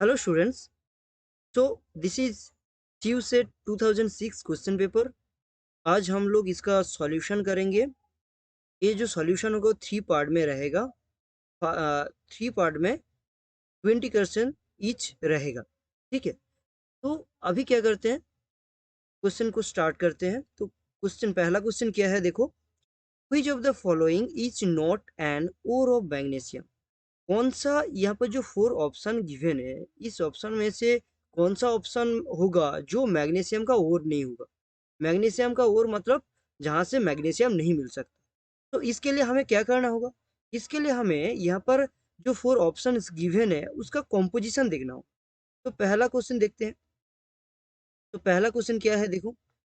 Hello students. So this is TU SET 2006 question paper. आज हम लोग इसका सॉल्यूशन करेंगे। ये जो सॉल्यूशन होगा थ्री पार्ट में रहेगा। थ्री पार्ट में 20 क्वेश्चन ईच रहेगा। ठीक है, तो अभी क्या करते हैं, क्वेश्चन को स्टार्ट करते हैं। तो पहला क्वेश्चन क्या है, देखो। Which of the following is not an ore of magnesium. कौन सा यहाँ पर जो फोर ऑप्शन गिवन है, इस ऑप्शन में से कौन सा ऑप्शन होगा जो मैग्नीशियम का ओर नहीं होगा। मैग्नीशियम का ओर मतलब जहां से मैग्नीशियम नहीं मिल सकता। तो इसके लिए हमें क्या करना होगा, इसके लिए हमें यहाँ पर जो फोर ऑप्शन गिवन है उसका कॉम्पोजिशन देखना होगा। तो पहला क्वेश्चन देखते हैं। तो पहला क्वेश्चन क्या है, देखो।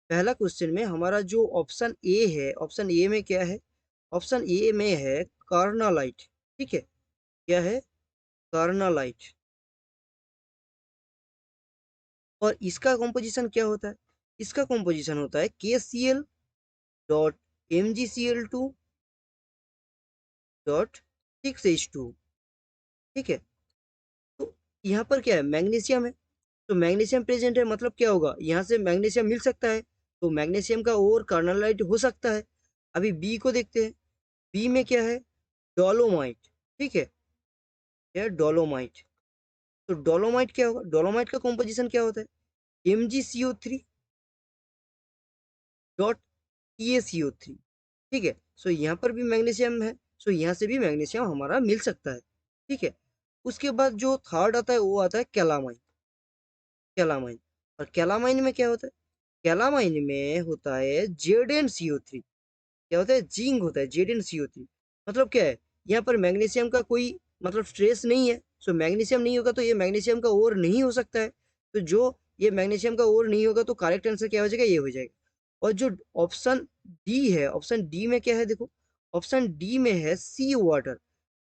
पहला क्वेश्चन में हमारा जो ऑप्शन ए है, ऑप्शन ए में क्या है, ऑप्शन ए में है कार्नालाइट। ठीक है, क्या है, कार्नालाइट। और इसका कॉम्पोजिशन क्या होता है, इसका कॉम्पोजिशन होता है KCl dot MgCl2 dot 6H2। ठीक है, तो यहाँ पर क्या है, मैग्नीशियम है। तो मैग्नीशियम प्रेजेंट है मतलब क्या होगा, यहाँ से मैग्नीशियम मिल सकता है। तो मैग्नीशियम का और कार्नलाइट हो सकता है। अभी बी को देखते हैं। बी में क्या है, डोलोमाइट। ठीक है, क्या है, डोलोमाइट। तो डोलोमाइट क्या होगा, डोलोमाइट का कॉम्पोजिशन क्या होता है, MgCO3 डॉट TaCO3। ठीक है, सो यहाँ पर भी मैग्नीशियम है, सो यहाँ से भी मैग्नीशियम हमारा मिल सकता है। ठीक है, उसके बाद जो थर्ड आता है वो आता है कैलामाइन। कैलामाइन, और कैलामाइन में क्या होता है, कैलामाइन में होता है Zn CO3। क्या होता है, जिंक होता है, Zn CO3। मतलब क्या है, यहाँ पर मैग्नीशियम का कोई मतलब ट्रेस नहीं है। सो मैग्नीशियम नहीं होगा तो ये मैग्नीशियम का ओर नहीं हो सकता है। तो जो ये मैग्नीशियम का ओर नहीं होगा तो करेक्ट आंसर क्या हो जाएगा, ये हो जाएगा। और जो ऑप्शन डी है, ऑप्शन डी में क्या है, देखो। ऑप्शन डी में है सी वाटर।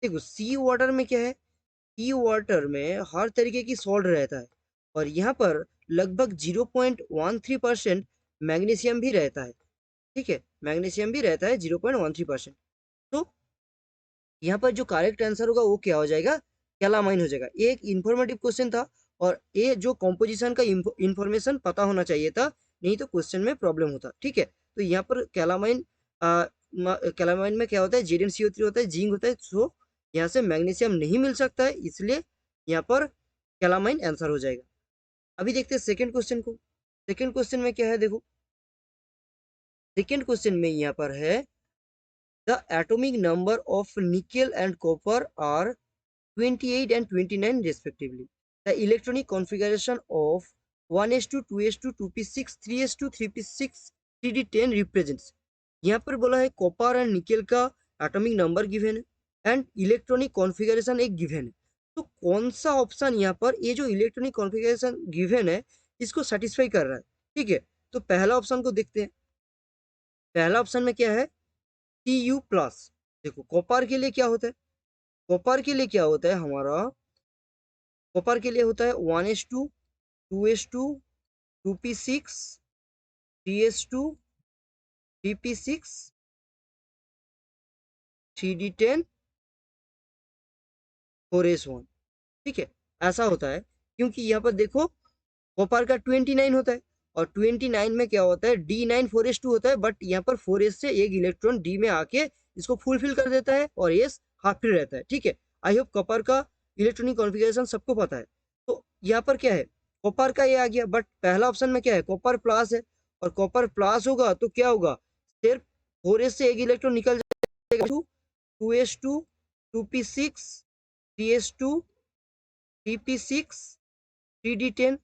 देखो सी वाटर में क्या है, सी वाटर में हर तरीके की सॉल्ट रहता है। और यहाँ पर लगभग 0.13% मैग्नीशियम भी रहता है। ठीक है, मैग्नीशियम भी रहता है 0.13%। तो यहाँ पर जो करेक्ट आंसर होगा वो क्या हो जाएगा, कैलामाइन हो जाएगा। ये एक इंफॉर्मेटिव क्वेश्चन था, और ये जो कॉम्पोजिशन का इंफॉर्मेशन पता होना चाहिए था, नहीं तो क्वेश्चन में प्रॉब्लम होता। ठीक है, तो यहाँ पर कैलामाइन, कैलामाइन में क्या होता है, Zn CO3 होता है, जिंक होता है। सो यहाँ से मैग्नीशियम नहीं मिल सकता है, इसलिए यहाँ पर कैलामाइन आंसर हो जाएगा। अभी देखते हैं सेकेंड क्वेश्चन को। सेकेंड क्वेश्चन में क्या है, देखो। सेकेंड क्वेश्चन में यहाँ पर है the atomic number of nickel and copper are 28 and 29 respectively. The electronic configuration of 1s2, 2s2, 2p6, 3s2, 3p6, 3d10 represents. यहाँ पर बोला है कॉपर एंड निकेल का एटॉमिक नंबर गिवन है एंड इलेक्ट्रॉनिक कॉन्फ़िगरेशन एक गिवन है। तो कौन सा ऑप्शन यहाँ पर ये जो इलेक्ट्रॉनिक कॉन्फ़िगरेशन गिवन है इसको सेटिस्फाई कर रहा है। ठीक है, तो पहला ऑप्शन को देखते हैं। पहला ऑप्शन में क्या है, Cu+। देखो कॉपर के लिए क्या होता है, कॉपर के लिए क्या होता है हमारा, कॉपर के लिए होता है 1s2, 2s2, 2p6, 3s2, 3p6, 3d10, 4s1। ठीक है, ऐसा होता है क्योंकि यहाँ पर देखो कॉपर का 29 होता है, और 29 में क्या होता है, D9 4s2 होता है। बट यहाँ पर 4s से एक इलेक्ट्रॉन डी में आके इसको फुलफिल कर देता है, और एस हाफ फिल रहता है। ठीक है, आई होप कॉपर का इलेक्ट्रॉनिक कॉन्फ़िगरेशन सबको पता है। तो यहाँ पर क्या है, कॉपर का ये आ गया। बट पहला ऑप्शन में क्या है, कॉपर प्लस है, और कॉपर प्लस होगा तो क्या होगा, सिर्फ 4s से एक इलेक्ट्रॉन निकल जाएगा, 2s2, 2p6, 3s2, 3p6, 3d10,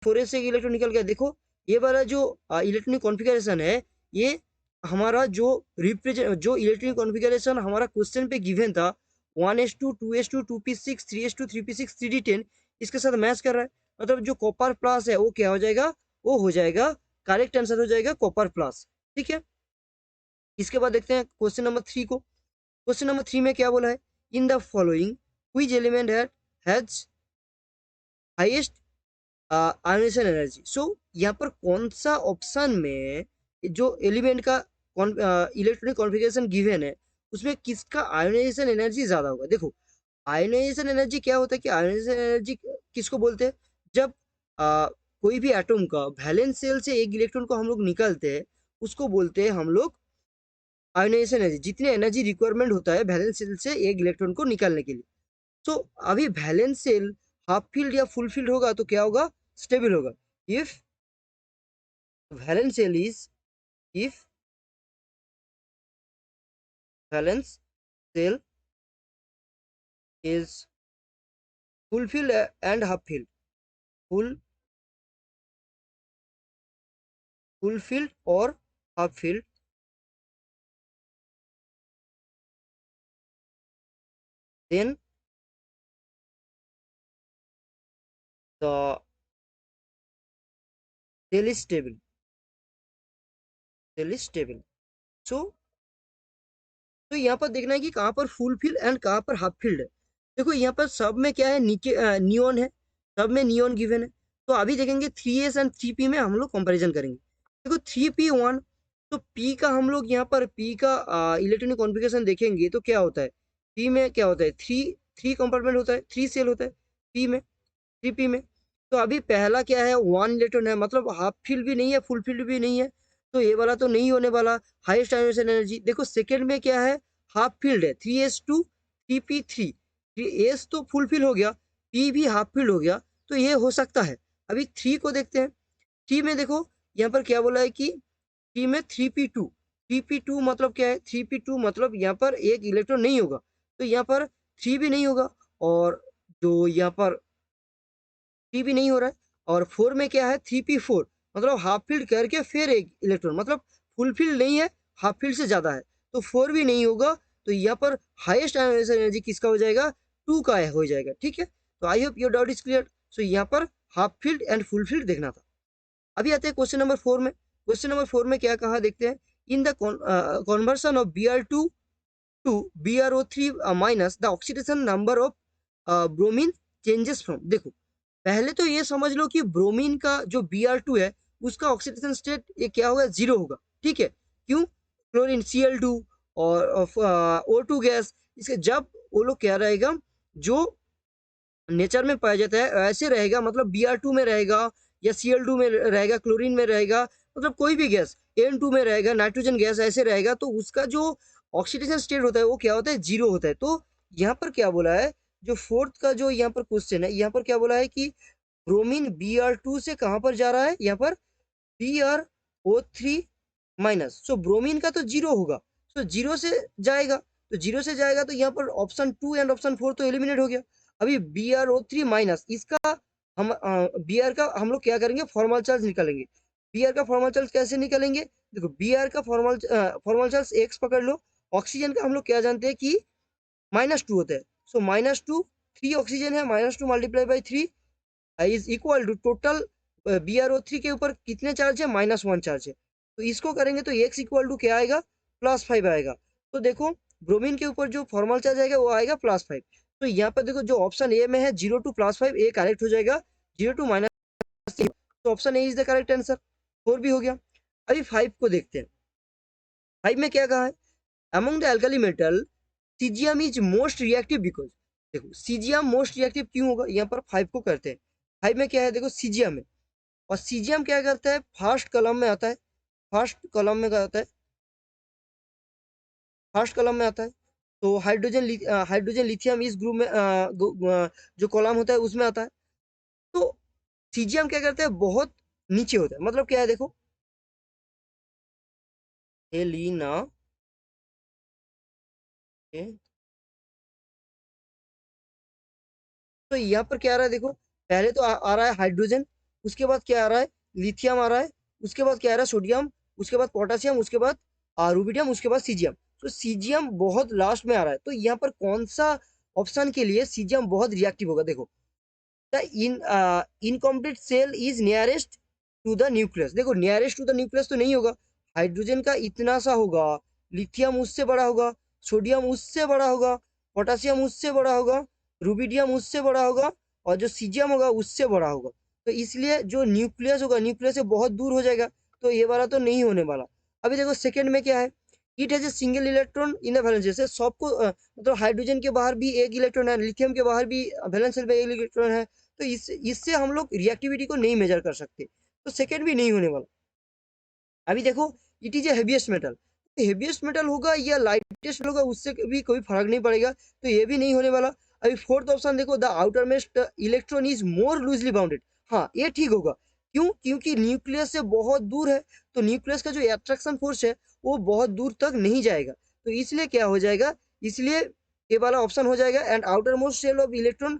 4s से एक इलेक्ट्रॉन निकल गया। देखो ये वाला जो इलेक्ट्रॉनिक कॉन्फ़िगरेशन है, ये हमारा जो रिप्रेजेंट जो इलेक्ट्रॉनिक कॉन्फ़िगरेशन हमारा क्वेश्चन पे गिवन था, 1s2, 2s2, 2p6, 3s2, 3p6, 3d10, इसके साथ मैच कर रहा है। मतलब जो कॉपर प्लस है वो क्या हो जाएगा, वो हो जाएगा, करेक्ट आंसर हो जाएगा कॉपर प्लस। ठीक है, इसके बाद देखते हैं क्वेश्चन नंबर 3 को। क्वेश्चन नंबर 3 में क्या बोला है, in the following which element has highest ionisation energy. So यहाँ पर कौन सा ऑप्शन में जो एलिमेंट का इलेक्ट्रॉनिक कॉन्फ़िगरेशन गिवन है उसमें किसका आयोनाइजेशन एनर्जी ज्यादा होगा। देखो आयोनाइजेशन एनर्जी क्या होता है कि आयोनाइजेशन एनर्जी किसको बोलते हैं, जब कोई भी एटम का वैलेंस शेल से एक इलेक्ट्रॉन को हम लोग निकालते हैं, उसको बोलते हैं हम लोग आयोनाइजेशन एनर्जी। जितने एनर्जी रिक्वायरमेंट होता है वैलेंस शेल से एक इलेक्ट्रॉन को निकालने के लिए। तो अभी वैलेंस सेल हाफ फील्ड या फुल फील्ड होगा तो क्या होगा, स्टेबल होगा। If valence shell is if valence shell is full filled and half filled, full full filled और half filled, then the shell is stable, shell is stable. So तो यहाँ पर देखना है कि कहाँ पर फुल फील्ड एंड कहाँ पर हाफ फील्ड है। देखो यहाँ पर सब में क्या है, नीचे नियॉन है, सब में नियॉन गिवन है। तो अभी देखेंगे 3s एंड 3p में हम लोग कंपैरिजन करेंगे। देखो 3p1, तो p का हम लोग यहाँ पर p का इलेक्ट्रॉनिक कॉन्फ़िगरेशन देखेंगे तो क्या होता है, p में क्या होता है, थ्री थ्री कंपार्टमेंट होता है, 3 सेल होता है p में, 3p में। तो अभी पहला क्या है, 1 इलेक्ट्रॉन है, मतलब हाफ फील्ड भी नहीं है फुल फील्ड भी नहीं है, तो ये वाला तो नहीं होने वाला, हाईएस्ट आयोनाइजेशन एनर्जी। देखो सेकंड में क्या है, हाफ फील्ड है, 3s2 3p3, एस तो फुल फील हो गया, पी भी हाफ फील्ड हो गया, तो ये हो सकता है। अभी थ्री को देखते हैं। थ्री में देखो यहाँ पर क्या बोला है कि थ्री में 3p2, 3p2 मतलब क्या है, 3p2 मतलब यहाँ पर एक इलेक्ट्रॉन नहीं होगा, तो यहाँ पर थ्री भी नहीं होगा, और जो यहाँ पर थ्री भी नहीं हो रहा है। और फोर में क्या है, 3p4, मतलब हाफ फील्ड करके फिर एक इलेक्ट्रॉन, मतलब फुल फील्ड नहीं है, हाफ फील्ड से ज्यादा है, तो फोर भी नहीं होगा। तो यहाँ पर हाईएस्ट आयोनाइजेशन एनर्जी किसका हो जाएगा, टू का हो जाएगा। ठीक है, तो I hope your doubt is clear. So यहाँ पर half filled and full filled देखना था। अभी आते हैं क्वेश्चन नंबर 4 में। क्वेश्चन नंबर 4 में क्या कहा देखते हैं, in the conversion of Br2 to BrO3 minus the oxidation number of bromine changes from. देखो पहले तो ये समझ लो कि ब्रोमीन का जो Br2 है उसका ऑक्सीडेशन स्टेट ये क्या होगा, जीरो होगा। ठीक है, क्यों, क्लोरीन Cl2 और O2 गैस, इसके जब वो लोग क्या रहेगा, जो नेचर में पाया जाता है ऐसे रहेगा, मतलब Br2 में रहेगा या Cl2 में रहेगा, क्लोरीन में रहेगा, मतलब कोई भी गैस N2 में रहेगा, नाइट्रोजन गैस ऐसे रहेगा, तो उसका जो ऑक्सीडेशन स्टेट होता है वो क्या होता है, जीरो होता है। तो यहाँ पर क्या बोला है, जो फोर्थ का जो यहाँ पर क्वेश्चन है, यहाँ पर क्या बोला है कि ब्रोमीन Br2 से कहाँ पर जा रहा है, यहाँ पर BrO3 माइनस, सो ब्रोमीन का तो जीरो होगा, सो जीरो से जाएगा, तो जीरो से जाएगा तो यहाँ पर ऑप्शन 2 एंड ऑप्शन 4 तो एलिमिनेट हो गया। अभी BrO3 माइनस, इसका हम Br का हम लोग क्या करेंगे, फॉर्मल चार्ज निकालेंगे। Br का फॉर्मल चार्ज कैसे निकालेंगे, देखो Br का फॉर्मल चार्ज एक्स पकड़ लो, ऑक्सीजन का हम लोग क्या जानते हैं कि -2 होता है, सो -2, 3 ऑक्सीजन है, -2 multiply by 3 is equal to total BrO3 के ऊपर कितने चार्ज है, -1 चार्ज है, तो इसको करेंगे तो x इक्वल टू क्या आएगा, +5 आएगा। तो देखो ब्रोमीन के ऊपर जो फॉर्मल चार्ज आएगा वो आएगा +5। तो यहाँ पर देखो जो ऑप्शन ए में है 0 to +5, ए करेक्ट हो जाएगा, 0 to -3, तो option A is the correct answer. 4 भी हो गया। अभी 5 को देखते हैं। 5 में क्या कहा है, among the alkali metal caesium is most reactive because. देखो सीजियम मोस्ट रिएक्टिव क्यों होगा, यहाँ पर 5 को करते हैं। 5 में क्या है, देखो सीजियम है, और सीजियम क्या करता है, फर्स्ट कॉलम में आता है, फर्स्ट कॉलम में क्या आता है, फर्स्ट कॉलम में आता है। तो हाइड्रोजन लिथियम इस ग्रुप में जो कॉलम होता है उसमें आता है। तो सीजियम क्या करता है, बहुत नीचे होता है, मतलब क्या है देखो, हेलिना के, तो यहाँ पर क्या आ रहा है देखो, पहले तो आ रहा है हाइड्रोजन, उसके बाद क्या आ रहा है, लिथियम आ रहा है, उसके बाद क्या आ रहा है, सोडियम, उसके बाद पोटेशियम, उसके बाद रुबिडियम, उसके बाद सीजियम। तो सीजियम बहुत लास्ट में आ रहा है, तो यहाँ पर कौन सा ऑप्शन के लिए सीजियम बहुत रिएक्टिव होगा, देखो the incomplete shell is nearest to the nucleus. देखो नियरेस्ट टू द न्यूक्लियस तो नहीं होगा, हाइड्रोजन का इतना सा होगा, लिथियम उससे बड़ा होगा, सोडियम उससे बड़ा होगा, पोटेशियम उससे बड़ा होगा, रुबिडियम उससे बड़ा होगा, और जो सीजियम होगा उससे बड़ा होगा। तो इसलिए जो न्यूक्लियस होगा न्यूक्लियस से बहुत दूर हो जाएगा, तो ये वाला तो नहीं होने वाला। अभी देखो सेकंड में क्या है, it has a single electron in the valence, जैसे सबको मतलब हाइड्रोजन के बाहर भी एक इलेक्ट्रॉन है, लिथियम के बाहर भी वैलेंस शेल में एक इलेक्ट्रॉन है, तो इससे हम लोग रिएक्टिविटी को नहीं मेजर कर सकते, तो सेकेंड भी नहीं होने वाला। अभी देखो, it is a heaviest metal, heaviest metal होगा या लाइटेस्ट होगा उससे भी कोई फर्क नहीं पड़ेगा, तो ये भी नहीं होने वाला। अभी फोर्थ ऑप्शन देखो, the outer most electron is more loosely bounded, हाँ ये ठीक होगा। क्यों? क्योंकि न्यूक्लियस से बहुत दूर है, तो न्यूक्लियस का जो एट्रैक्शन फोर्स है वो बहुत दूर तक नहीं जाएगा, तो इसलिए क्या हो जाएगा, इसलिए ये वाला ऑप्शन हो जाएगा। And outer most shell of electron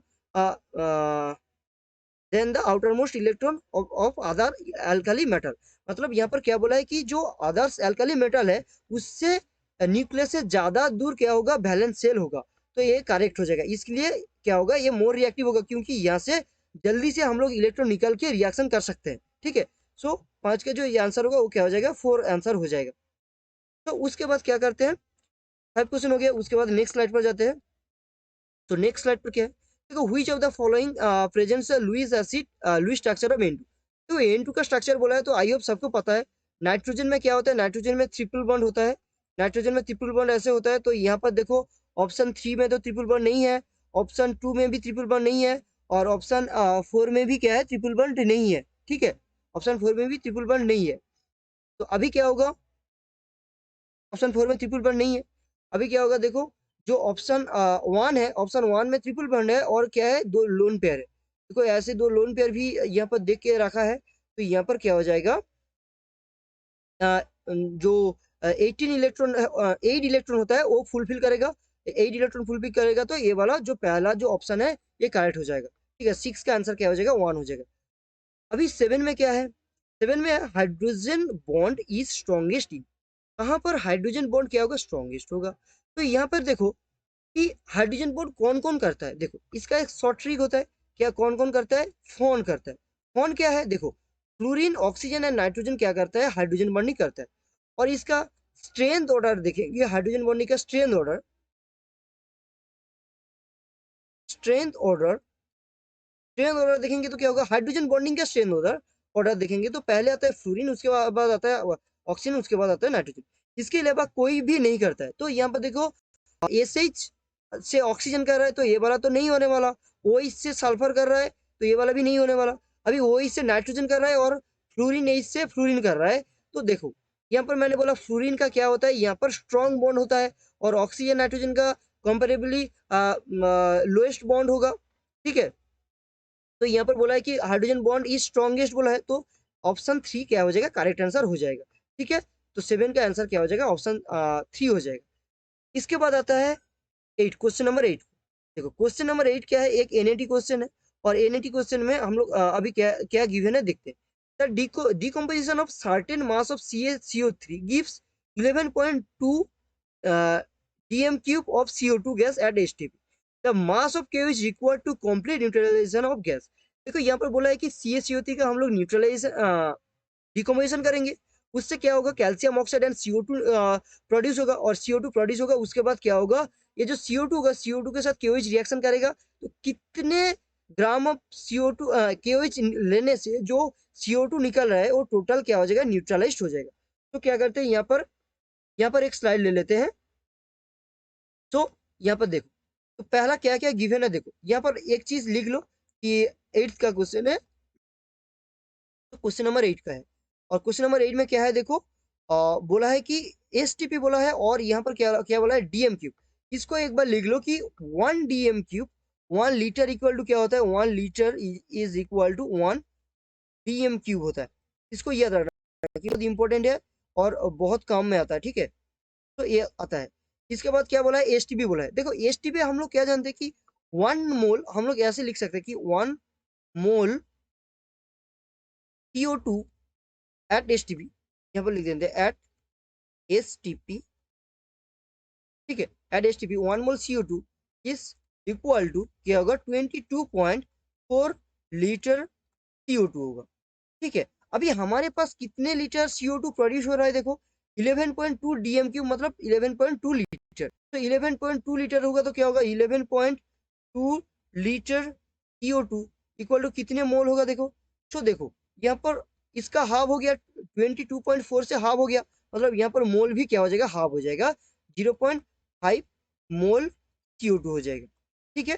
then the outer most electron of other alkali metal, मतलब यहाँ पर क्या बोला है कि जो अदर्स एल्काली मेटल है उससे न्यूक्लियस से ज्यादा दूर क्या होगा, वैलेंस शेल होगा, तो ये करेक्ट हो जाएगा। इसलिए क्या होगा, ये मोर रिएक्टिव होगा, क्योंकि यहाँ से जल्दी से हम लोग इलेक्ट्रॉन निकल के रिएक्शन कर सकते हैं, ठीक है। सो 5 का जो ये आंसर होगा वो क्या हो जाएगा, 4 आंसर हो जाएगा। तो उसके बाद क्या करते हैं, 5 क्वेश्चन हो गया, उसके बाद नेक्स्ट स्लाइड पर जाते हैं। तो नेक्स्ट स्लाइड पर क्या है, देखो which of the following presents Lewis acid Lewis structure of N2, तो N2 का स्ट्रक्चर बोला है तो आई होप सबको पता है। नाइट्रोजन में क्या होता है, नाइट्रोजन में ट्रिपल बॉन्ड होता है, नाइट्रोजन में ट्रिपल बॉन्ड ऐसे होता है, तो यहाँ पर देखो ऑप्शन 3 में तो ट्रिपल बॉन्ड नहीं है, ऑप्शन 2 में भी ट्रिपल बॉन्ड नहीं है, और ऑप्शन 4 में भी क्या है, ट्रिपल बॉन्ड नहीं है, ठीक है। ऑप्शन 4 में भी ट्रिपल बॉन्ड नहीं है, तो अभी क्या होगा, ऑप्शन 4 में ट्रिपल बॉन्ड नहीं है, अभी क्या होगा देखो, जो ऑप्शन 1 है, ऑप्शन 1 में ट्रिपल बॉन्ड है और क्या है, 2 लोन पेयर है, देखो ऐसे 2 लोन पेयर भी यहाँ पर देख के रखा है, तो यहाँ पर क्या हो जाएगा, जो 18 इलेक्ट्रॉन 8 इलेक्ट्रॉन होता है वो फुलफिल करेगा, 8 इलेक्ट्रॉन फुलफिल करेगा, तो ये वाला जो पहला जो ऑप्शन है ये करेक्ट हो जाएगा, ठीक है। 6 का आंसर क्या हो जाएगा, 1 हो जाएगा। अभी 7 में क्या है, 7 में hydrogen bond is strongest in, कहाँ पर हाइड्रोजन बॉन्ड क्या होगा, स्ट्रॉन्गेस्ट होगा। तो यहाँ पर देखो कि हाइड्रोजन बॉन्ड कौन कौन करता है, देखो इसका एक शॉर्ट ट्रिक होता है, क्या कौन कौन करता है, फोन करता है। फोन क्या है, देखो फ्लोरीन ऑक्सीजन एंड नाइट्रोजन क्या करता है, हाइड्रोजन बॉन्डिंग करता है। और इसका स्ट्रेंथ ऑर्डर देखेंगे, हाइड्रोजन बॉन्डिंग का स्ट्रेंथ ऑर्डर स्ट्रेंथ ऑर्डर देखेंगे तो क्या होगा, हाइड्रोजन बॉन्डिंग का स्ट्रेंथ ऑर्डर ऑर्डर देखेंगे तो पहले आता है फ्लोरीन, उसके बाद आता है ऑक्सीजन, उसके बाद आता है नाइट्रोजन, इसके अलावा कोई भी नहीं करता है। तो यहाँ पर देखो एसएच से ऑक्सीजन कर रहा है तो ये वाला तो नहीं होने वाला, OH से सल्फर कर रहा है तो ये वाला भी नहीं होने वाला, अभी OH से नाइट्रोजन कर रहा है और फ्लोरीन H से फ्लोरीन कर रहा है, तो देखो यहाँ पर मैंने बोला फ्लोरीन का क्या होता है, यहाँ पर स्ट्रॉन्ग बॉन्ड होता है, और ऑक्सीजन नाइट्रोजन का कंपेरेबली लोएस्ट बॉन्ड होगा, ठीक है। तो यहाँ पर बोला है कि हाइड्रोजन बॉन्ड इज स्ट्रॉन्गेस्ट बोला है, तो ऑप्शन 3 क्या हो जाएगा, करेक्ट आंसर हो जाएगा, ठीक है। तो 7 का आंसर क्या हो जाएगा, ऑप्शन 3 हो जाएगा। इसके बाद आता है 8, क्वेश्चन नंबर 8। देखो क्वेश्चन नंबर 8 क्या है, एक एनएटी क्वेश्चन है, और एनएटी क्वेश्चन में हम लोग अभी क्या क्या गिवन है देखते हैं। The decomposition of certain mass of CaCO3 gives 11.2 dm cube of CO2 gas at STP. The mass of K is required to complete neutralization of gas. देखो यहाँ पर बोला है कि CaCO3 का हम लोग न्यूट्रलाइजेशन डिकम्पोजिशन करेंगे, उससे क्या होगा, calcium oxide and CO2 produce होगा, और CO2 प्रोड्यूस होगा, उसके बाद क्या होगा, ये जो CO2 होगा, CO2 के साथ KOH रिएक्शन करेगा, तो कितने ग्राम ऑफ CO2 KOH लेने से जो CO2 निकल रहा है वो टोटल क्या हो जाएगा, न्यूट्रलाइज्ड हो जाएगा। तो क्या करते हैं, यहाँ पर एक स्लाइड ले लेते हैं। तो यहाँ पर देखो, तो पहला क्या क्या गिवन है, देखो यहाँ पर एक चीज लिख लो कि 8th का क्वेश्चन है, तो क्वेश्चन नंबर 8 का है, और क्वेश्चन नंबर 8 में क्या है देखो, बोला है कि STP बोला है, और यहाँ पर क्या क्या बोला है, डीएम क्यूब। इसको एक बार लिख लो कि 1 DM cube 1 litre equal to क्या होता है, 1 litre is equal to 1 DM cube होता है। इसको याद रखना कि बहुत इंपॉर्टेंट है और बहुत काम में आता है, ठीक है। तो ये आता है। इसके बाद क्या बोला है, STP बोला है। देखो STP हम लोग क्या जानते हैं कि 1 मोल, हम लोग ऐसे लिख सकते हैं कि 1 मोल CO2 एट STP, यहाँ पर लिख देते हैं एट STP, ठीक है। At STP 1 mole CO2 is equal to क्या होगा, 22.4 लीटर CO2 होगा, ठीक है। अभी हमारे पास कितने लीटर CO2 प्रोड्यूस हो रहा है, देखो 11.2 डीएम क्यूब मतलब 11.2 लीटर, तो 11.2 लीटर होगा तो क्या होगा, 11.2 लीटर CO2 इक्वल टू कितने मोल होगा, देखो। तो देखो यहाँ पर इसका हाफ हो गया, 22.4 से हाफ हो गया, मतलब यहाँ पर मोल भी क्या हो जाएगा, हाफ हो जाएगा, 0.5 मोल CO2 हो जाएगा। ठीक है,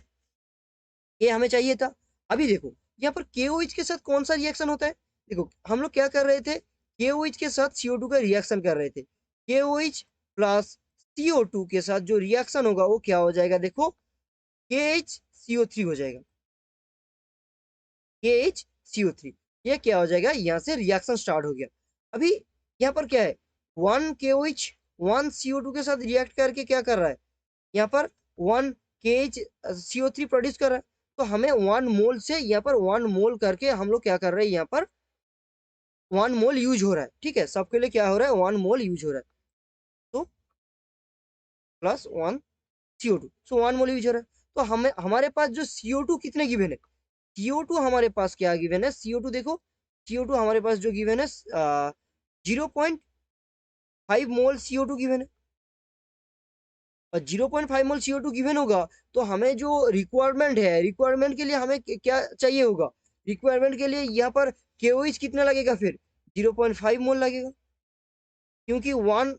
ये हमें चाहिए था। अभी देखो यहाँ पर KOH के साथ कौन सा रिएक्शन होता है, देखो हम लोग क्या कर रहे थे, KOH के साथ CO2 का रिएक्शन कर रहे थे। KOH प्लस CO2 के साथ जो रिएक्शन होगा वो क्या हो जाएगा, देखो KHCO3 हो जाएगा, KHCO3। ये क्या हो जाएगा, यहाँ से रिएक्शन स्टार्ट हो गया। अभी यहाँ पर क्या है, 1 KOH 1 CO2 के साथ रिएक्ट करके क्या कर रहा है, यहाँ पर 1 KHCO3 प्रोड्यूस कर रहा है। तो हमें 1 मोल से यहाँ पर 1 मोल करके हम लोग क्या कर रहे हैं, यहाँ पर 1 मोल यूज हो रहा है। ठीक है, सबके लिए क्या हो रहा है, 1 मोल यूज हो रहा है। तो प्लस 1 CO2, सो 1 मोल यूज हो रहा है। तो हमें हमारे पास जो CO2 कितने गिवन है, CO2 हमारे पास क्या गिवन है, CO2 देखो, CO2 हमारे पास जो गिवन है 0.5 मोल CO2 गिवन है। और 0.5 मोल CO2 गिवन होगा तो हमें जो रिक्वायरमेंट है, रिक्वायरमेंट के लिए हमें क्या चाहिए होगा, रिक्वायरमेंट के लिए यहाँ पर KOH कितना लगेगा, फिर 0.5 मोल लगेगा, क्योंकि 1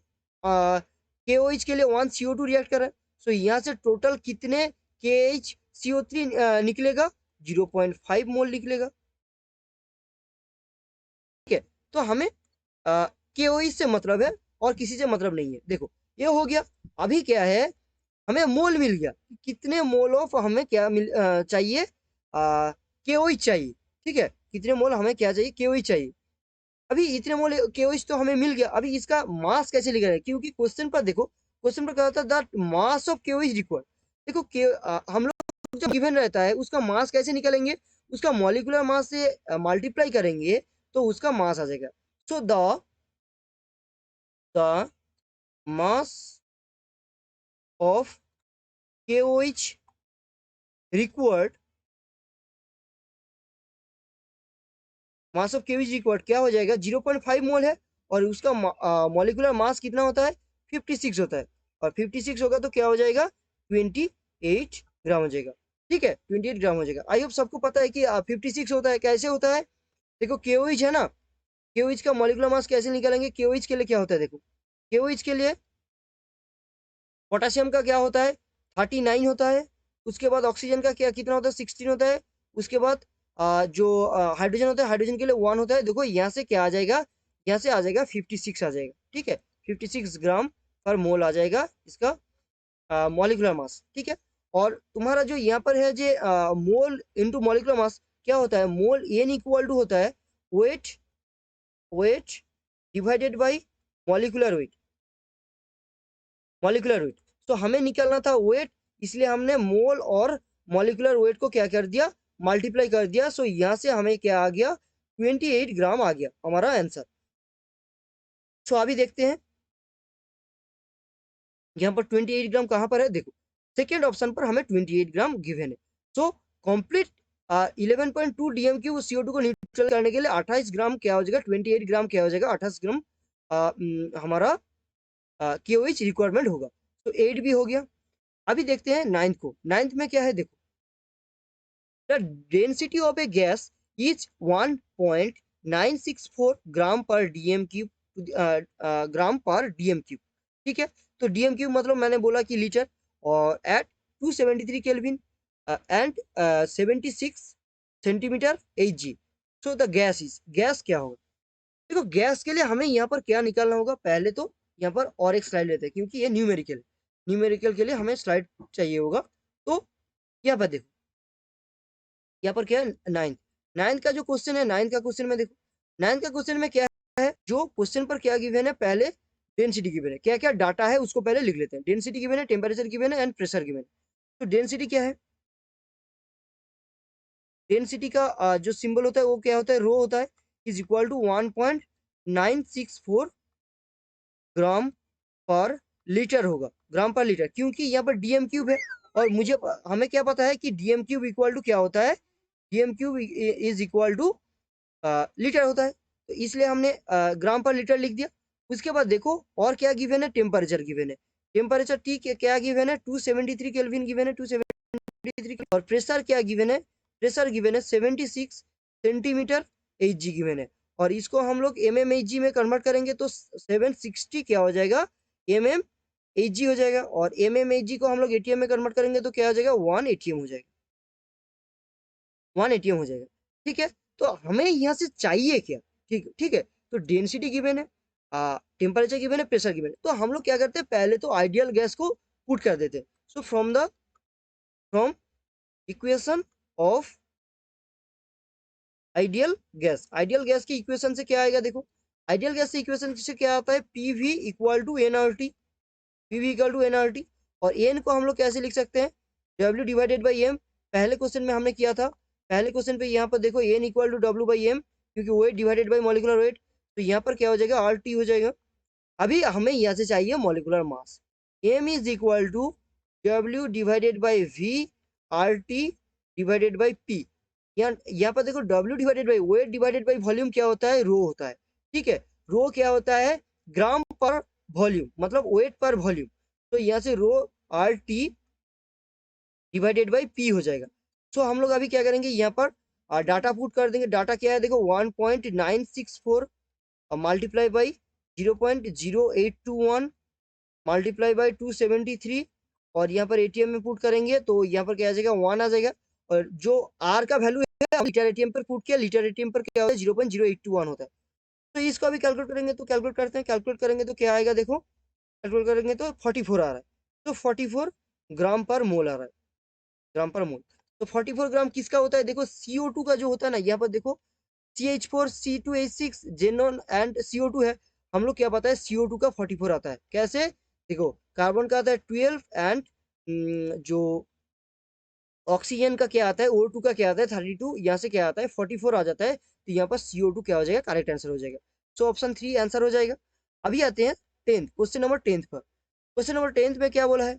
KOH के लिए 1 CO2 रिएक्ट कर रहा है। सो यहाँ से टोटल कितने KHCO3 निकलेगा, 0.5 मोल निकलेगा। ठीक है, तो हमें KOH से मतलब है और किसी से मतलब नहीं है। देखो ये हो गया। अभी क्या है, हमें मोल मिल गया, कितने मोल ऑफ हमें क्या चाहिए, KOH चाहिए। ठीक है, कितने मोल हमें क्या चाहिए, KOH चाहिए। अभी इतने मोल KOH तो हमें मिल गया। अभी इसका मास कैसे लिखा है, क्योंकि क्वेश्चन पर देखो, क्वेश्चन पर कहा था that mass of KOH required. देखो हम लोग जब गिवन रहता है उसका मास कैसे निकालेंगे, उसका मॉलिक्यूलर मास से मल्टीप्लाई करेंगे तो उसका मास आ जाएगा। So the mass of KOH required, mass of KOH required क्या हो जाएगा, 0.5 मोल है, और उसका मॉलिक्यूलर मास कितना होता है, 56 होता है। और 56 होगा तो क्या हो जाएगा, 28 ग्राम हो जाएगा। ठीक है, 28 ग्राम हो जाएगा। आई होप सबको पता है कि 56 होता है, कैसे होता है, देखो KOH है ना, KOH का मॉलिक्यूलर मास कैसे निकालेंगे, KOH के लिए क्या होता है, देखो KOH के लिए पोटेशियम का क्या होता है, 39 होता है। उसके बाद ऑक्सीजन का क्या कितना होता है, 16 होता है। उसके बाद जो हाइड्रोजन होता है, हाइड्रोजन के लिए 1 होता है। देखो यहाँ से क्या आ जाएगा, यहाँ से आ जाएगा 56 आ जाएगा। ठीक है, 56 ग्राम पर मोल आ जाएगा इसका मॉलिक्यूलर मास। ठीक है, और तुम्हारा जो यहाँ पर है जो मोल इंटू मॉलिक्यूलर मास क्या होता है, मोल एन इक्वल टू होता है weight, weight divided by molecular weight, molecular weight. तो हमें निकालना था वेट, इसलिए हमने मोल और मॉलिक्यूलर वेट को क्या कर दिया, मल्टीप्लाई कर दिया। सो यहाँ से हमें क्या आ गया, 28 ग्राम आ गया हमारा आंसर। सो अभी देखते हैं यहाँ पर 28 ग्राम कहाँ पर है, देखो सेकेंड ऑप्शन पर हमें 28 ग्राम गिवन है। सो कंप्लीट 11.2 DMQ CO2 को न्यूट्रल करने के लिए 28 ग्राम क्या हो जाएगा, 28 ग्राम क्या हो जाएगा, 28 ग्राम हमारा KOH रिक्वायरमेंट होगा। तो 8 भी हो गया। अभी देखते हैं नाइन्थ को। नाइन्थ में क्या है, देखो the density of A gas is 1.964 ग्राम पर डीएम क्यूब, ग्राम पर डीएम क्यूब। ठीक है, तो डीएम क्यूब मतलब मैंने बोला कि लीटर, और at 273 kelvin and 76 centimetre Hg। So the gas is, gas क्या होगा, देखो गैस के लिए हमें यहाँ पर क्या निकालना होगा, पहले तो यहाँ पर और एक स्लाइड लेते हैं क्योंकि ये न्यूमेरिकल है, न्यूमेरिकल के लिए हमें स्लाइड चाहिए होगा। तो यहाँ पर देखो, यहाँ पर क्या है, नाइन्थ, नाइन्थ का जो क्वेश्चन है, नाइन्थ का क्वेश्चन में देखो, नाइन्थ का क्वेश्चन में क्या है, जो क्वेश्चन पर क्या गिवन है, पहले डेंसिटी गिवन है, क्या क्या डाटा है उसको पहले लिख लेते हैं। डेंसिटी गिवन है, टेम्परेचर गिवन है एंड प्रेशर गिवन है। तो डेंसिटी क्या है, डेंसिटी का जो सिंबल होता है वो क्या होता है, रो होता है, इज इक्वल टू 1.964 ग्राम पर लीटर होगा, ग्राम पर लीटर, क्योंकि यहाँ पर डीएम क्यूब है। और मुझे हमें क्या पता है कि डीएम क्यूब इक्वल टू क्या होता है, DM cube is equal two litre होता है, तो इसलिए हमने ग्राम पर लीटर लिख दिया। उसके बाद देखो और क्या गिवन है, टेम्परेचर गिवन है, टेम्परेचर ठीक है क्या गिवन है, 273 केल्विन गिवन है, 273। और प्रेशर क्या गिवन है, प्रेशर गिवन है 76 सेंटीमीटर Hg गिवन है। और इसको हम लोग mmHg में कन्वर्ट करेंगे तो 760 क्या हो जाएगा, mmHg हो जाएगा। और mmHg को हम लोग एटीएम में कन्वर्ट करेंगे तो क्या हो जाएगा, 1 एटीएम हो जाएगा, 1 एटीएम हो जाएगा। ठीक है, तो हमें यहाँ से चाहिए क्या, ठीक ठीक है। तो डेंसिटी गिवन है, टेम्परेचर गिवन है, प्रेशर गिवन है। तो हम लोग क्या करते हैं, पहले तो आइडियल गैस को पुट कर देते हैं। So from equation of ideal gas की इक्वेशन से क्या आएगा, देखो आइडियल गैस की इक्वेशन से क्या आता है, PV equal to NRT, PV equal to NRT. और एन को हम लोग कैसे लिख सकते हैं, डब्ल्यू डिवाइडेड बाई एम। पहले क्वेश्चन में हमने किया था, पहले क्वेश्चन पे यहाँ पर देखो एन इक्वल टू डब्ल्यू बाई एम, क्योंकि weight divided by molecular weight. तो यहाँ पर क्या हो जाएगा, आर टी हो जाएगा। अभी हमें यहाँ से चाहिए molecular mass, M is equal to W divided by V, R T divided by P. यहाँ पर देखो W divided by weight divided by volume क्या होता है, रो होता है। ठीक है, रो क्या होता है, ग्राम पर वॉल्यूम, मतलब वेट पर वॉल्यूम। तो यहाँ से rho R T divided by P हो जाएगा। सो हम लोग अभी क्या करेंगे, यहाँ पर डाटा पुट कर देंगे। डाटा क्या है, देखो 1.964 और मल्टीप्लाई बाई 0.0821 मल्टीप्लाई बाई 273। और यहाँ पर एटीएम में पुट करेंगे तो यहाँ पर क्या आ जाएगा, 1 आ जाएगा। और जो आर का वैल्यू है लीटर एटीएम पर पुट किया, लीटर एटीएम पर क्या होता है, 0.0821 होता है। तो इसको अभी कैलकुलेट करेंगे, तो कैलकुलेट करते हैं, कैलकुलेट करेंगे तो क्या आएगा, देखो कैलकुलेट करेंगे तो 44 आ रहा है। तो 44 ग्राम पर मोल आ रहा है, ग्राम पर मोल। तो 44 ग्राम किसका होता है, देखो CO2 का जो होता है ना, यहाँ पर देखो CH4 C2H6 xenon and CO2 है। हम लोग क्या पता है, CO2 का 44 आता है, कैसे, देखो कार्बन का आता है 12 एंड जो ऑक्सीजन का क्या आता है, O2 का क्या आता है 32, यहाँ से क्या आता है 44 आ जाता है। तो यहाँ पर CO2 क्या हो जाएगा, करेक्ट आंसर हो जाएगा। सो ऑप्शन 3 आंसर हो जाएगा। अभी आते हैं टेंथ, क्वेश्चन नंबर 10 पर। क्वेश्चन नंबर 10 में क्या बोला है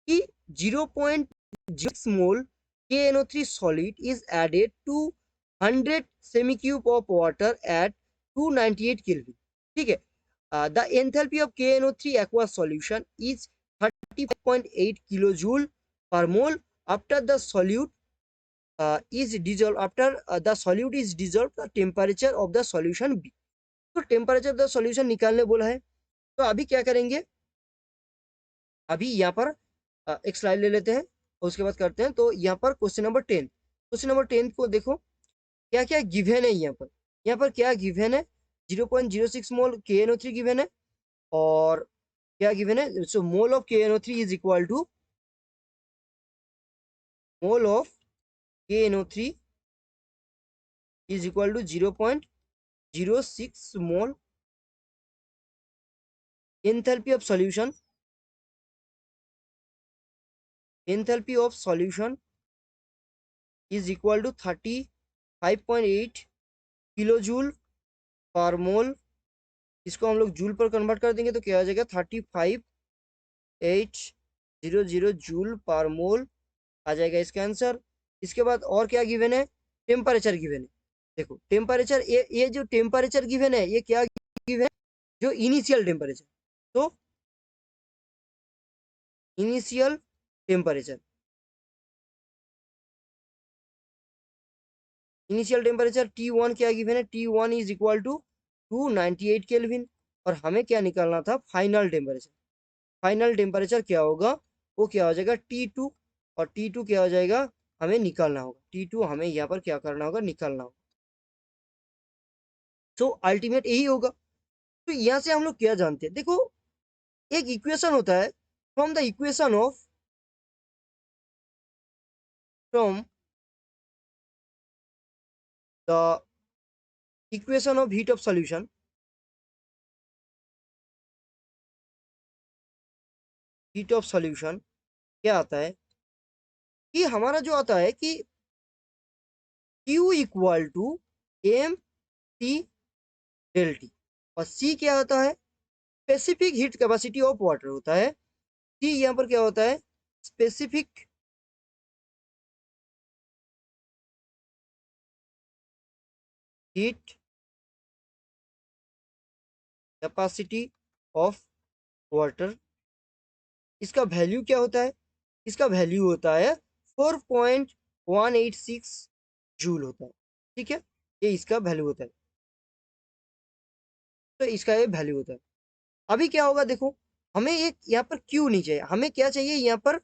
कि 0.06 मोल KNO3 solid is added to 100 semi cube of water at 298 Kelvin. ठीक है, the enthalpy of KNO3 aqueous solution is 35.8 kilojoule per mole after the solute is dissolved, the solute is dissolved, the temperature of the solution B. तो temperature of the solution निकालने बोला है। तो अभी क्या करेंगे, अभी यहाँ पर एक स्लाइड ले लेते हैं और उसके बाद करते हैं। तो यहाँ पर क्वेश्चन नंबर 10, क्वेश्चन नंबर 10 को देखो क्या क्या गिवन है। यहाँ पर क्या गिवन है, 0.06 मोल KNO3 गिवन है। और क्या गिवन है, so mole of KNO3 is equal to, mole of KNO3 is equal to 0.06 mole. Enthalpy of solution, enthalpy of solution is equal to 35.8 kilo joule per mole. इसको हम लोग joule पर convert कर देंगे तो क्या आ जाएगा, 35.800 जूल पर मोल आ जाएगा इसका आंसर। इसके बाद और क्या गिवन है, टेम्परेचर गिवन है। देखो टेम्परेचर, ये जो टेम्परेचर गिवन है ये क्या गिवन है, जो इनिशियल टेम्परेचर। तो initial temperature, initial temperature T1 क्या गिवन है, T1 is equal to 298 kelvin. और हमें क्या निकालना था, फाइनल टेम्परेचर। फाइनल टेम्परेचर क्या होगा, वो क्या हो जाएगा T2। और T2 क्या हो जाएगा, हमें निकालना होगा T2, हमें यहाँ पर क्या करना होगा, निकालना होगा। सो अल्टीमेट यही होगा। तो यहाँ से हम लोग क्या जानते हैं, देखो एक इक्वेशन होता है, from the equation of, from the equation of heat of solution, heat of solution क्या आता है कि हमारा जो आता है कि Q equal to M T del T. और C क्या होता है, specific heat capacity of water होता है। C यहाँ पर क्या होता है, specific heat capacity of water. इसका वैल्यू क्या होता है, इसका वैल्यू होता है 4.186 जूल होता है। ठीक है, ये इसका वैल्यू होता है। तो इसका ये वैल्यू होता है। अभी क्या होगा देखो, हमें एक यहाँ पर क्यू नहीं चाहिए, हमें क्या चाहिए यहाँ पर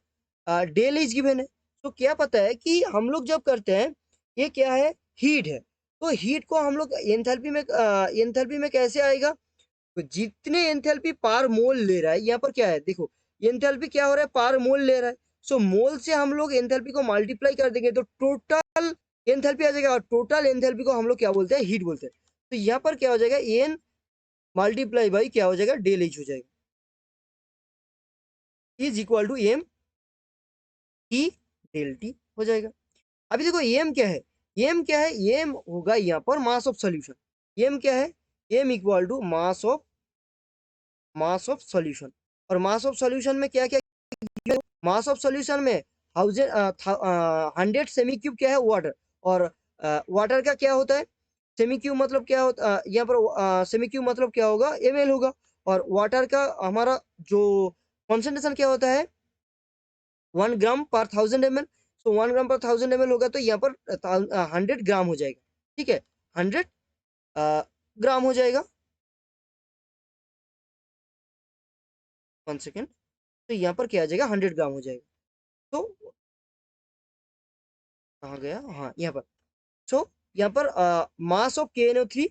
डेल इज गिवन है। तो क्या पता है कि हम लोग जब करते हैं, ये क्या है, हीट है, तो हीट को हम लोग एंथैल्पी में कैसे आएगा, तो जितने एंथैल्पी पर मोल ले रहा है, यहाँ पर क्या है देखो, एंथैल्पी क्या हो रहा है, पर मोल ले रहा है। सो मोल से हम लोग एंथैल्पी को मल्टीप्लाई कर देंगे तो टोटल एंथैल्पी आ जाएगा, और टोटल एंथैल्पी को हम लोग क्या बोलते हैं, हीट बोलते हैं। तो यहाँ पर क्या हो जाएगा, एन मल्टीप्लाई बाई क्या हो जाएगा, डेल एच हो जाएगा, is equal to M E del T हो जाएगा। अभी देखो एम क्या है, एम क्या है, एम होगा यहाँ पर मास ऑफ सॉल्यूशन। एम क्या है, M equal to mass of solution. और मास ऑफ सॉल्यूशन में क्या क्या, मास ऑफ सॉल्यूशन में 100 सेमी क्यूब क्या है, वाटर। और वाटर का क्या होता है, सेमी क्यूब मतलब क्या होता है, यहाँ पर सेमी क्यूब मतलब क्या होगा, ml होगा। और वाटर का हमारा जो कॉन्सेंट्रेशन क्या होता है, 1 ग्राम पर 1000 ml। सो 1 ग्राम पर 1000 ml होगा, तो यहाँ पर 100 ग्राम हो जाएगा। ठीक है, 100 ग्राम हो जाएगा। 1 सेकेंड, तो यहाँ पर क्या आ जाएगा, 100 ग्राम हो जाएगा। तो कहाँ गया, हाँ यहाँ पर। सो यहाँ पर mass of KNO3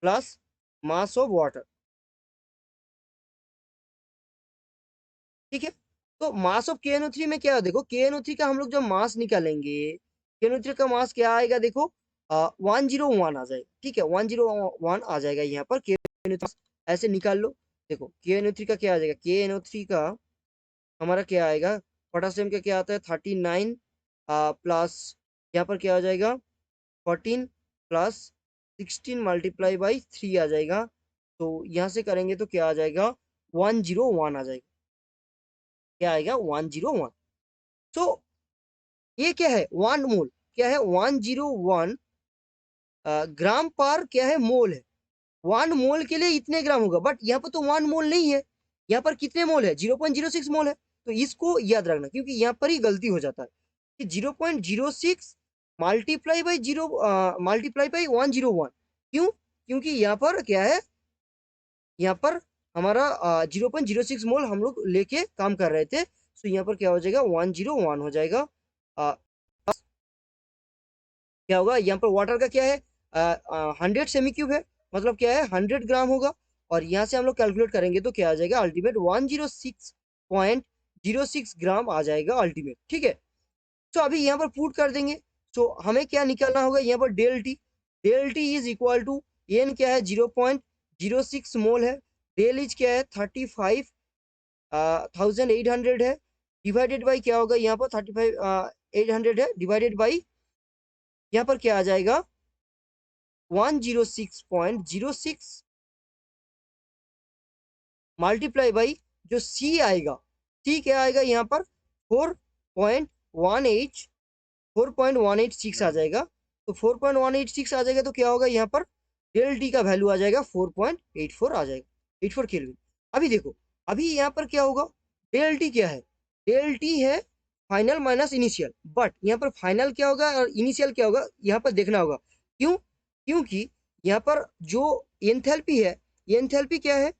plus mass of water. ठीक है, तो मास ऑफ KNO3 में क्या है देखो, KNO3 का हम लोग जब मास निकालेंगे, KNO3 का मास क्या आएगा देखो, 101 आ जाएगा। ठीक है, 101 आ जाएगा यहाँ पर KNO3, ऐसे निकाल लो। देखो KNO3 का क्या आ जाएगा, KNO3 का हमारा क्या आएगा, पोटासियम का क्या आता है 39, प्लस यहाँ पर क्या आ जाएगा 14 प्लस 16 मल्टीप्लाई बाई 3 आ जाएगा। तो यहाँ से करेंगे तो क्या आ जाएगा, 101 आ जाएगा। क्या आएगा, 101। तो ये क्या है, 1 मोल, क्या है 101 ग्राम पर क्या है, मोल है। 1 मोल के लिए इतने ग्राम होगा, बट यहाँ पर तो 1 मोल नहीं है, यहाँ पर कितने मोल है, 0.06 मोल है। तो इसको याद रखना, क्योंकि यहाँ पर ही गलती हो जाता है कि 0.06 मल्टीप्लाई बाई 101। क्यों, क्योंकि यहाँ पर क्या है, यहाँ पर हमारा 0.06 मोल हम लोग लेके काम कर रहे थे। तो यहाँ पर क्या हो जाएगा, 101 हो जाएगा। क्या होगा, यहाँ पर वाटर का क्या है, 100 सेमी क्यूब है, मतलब क्या है, 100 ग्राम होगा। और यहाँ से हम लोग कैलकुलेट करेंगे तो क्या आ जाएगा, अल्टीमेट 106.06 ग्राम आ जाएगा अल्टीमेट। ठीक है, तो अभी यहाँ पर पुट कर देंगे। तो हमें क्या निकालना होगा, यहाँ पर del T is equal to, N क्या है 0.06 मोल है, डेल इज क्या है 35,800 है, डिवाइडेड बाई क्या होगा, यहाँ पर 35,800 है, डिवाइडेड बाई यहाँ पर क्या आ जाएगा 106.06 मल्टीप्लाई बाई जो सी आएगा, सी क्या आएगा यहाँ पर 4.186 आ जाएगा। तो 4.186 आ जाएगा, तो क्या होगा यहाँ पर डेल टी का वैल्यू आ जाएगा 4.84 आ जाएगा, 84 केल्विन। अभी देखो, अभी यहाँ पर क्या होगा, डेल टी क्या है, डेल टी है फाइनल माइनस इनिशियल, बट यहाँ पर फाइनल क्या होगा और इनिशियल क्या होगा, यहाँ पर देखना होगा। क्यों, क्योंकि यहाँ पर जो एंथैल्पी है, एंथैल्पी क्या है,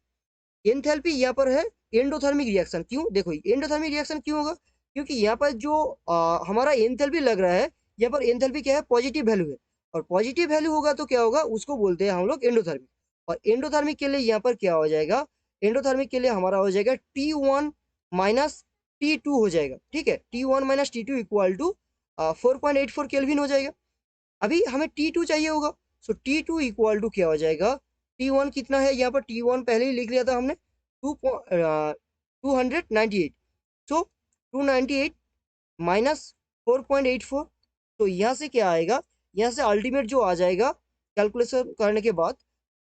एंथैल्पी यहाँ पर है एंडोथर्मिक रिएक्शन। क्यों, देखो एंडोथर्मिक रिएक्शन क्यों होगा, क्योंकि यहाँ पर जो हमारा एंथैल्पी लग रहा है, यहाँ पर एंथैल्पी क्या है, पॉजिटिव वैल्यू है। और पॉजिटिव वैल्यू होगा तो क्या होगा, उसको बोलते हैं हम लोग एंडोथर्मिक। और एंडोथर्मिक के लिए यहाँ पर क्या हो जाएगा, एंडोथर्मिक के लिए हमारा हो जाएगा T1 माइनस T2 हो जाएगा। ठीक है, T1 minus T2 equal to 4.84 kelvin हो जाएगा। अभी हमें T2 चाहिए होगा, सो T2 इक्वल टू क्या हो जाएगा, T1 कितना है, यहाँ पर T1 पहले ही लिख लिया था हमने, 298। सो 298 माइनस 4.84, तो यहाँ से क्या आएगा, यहाँ से अल्टीमेट जो आ जाएगा कैलकुलेशन करने के बाद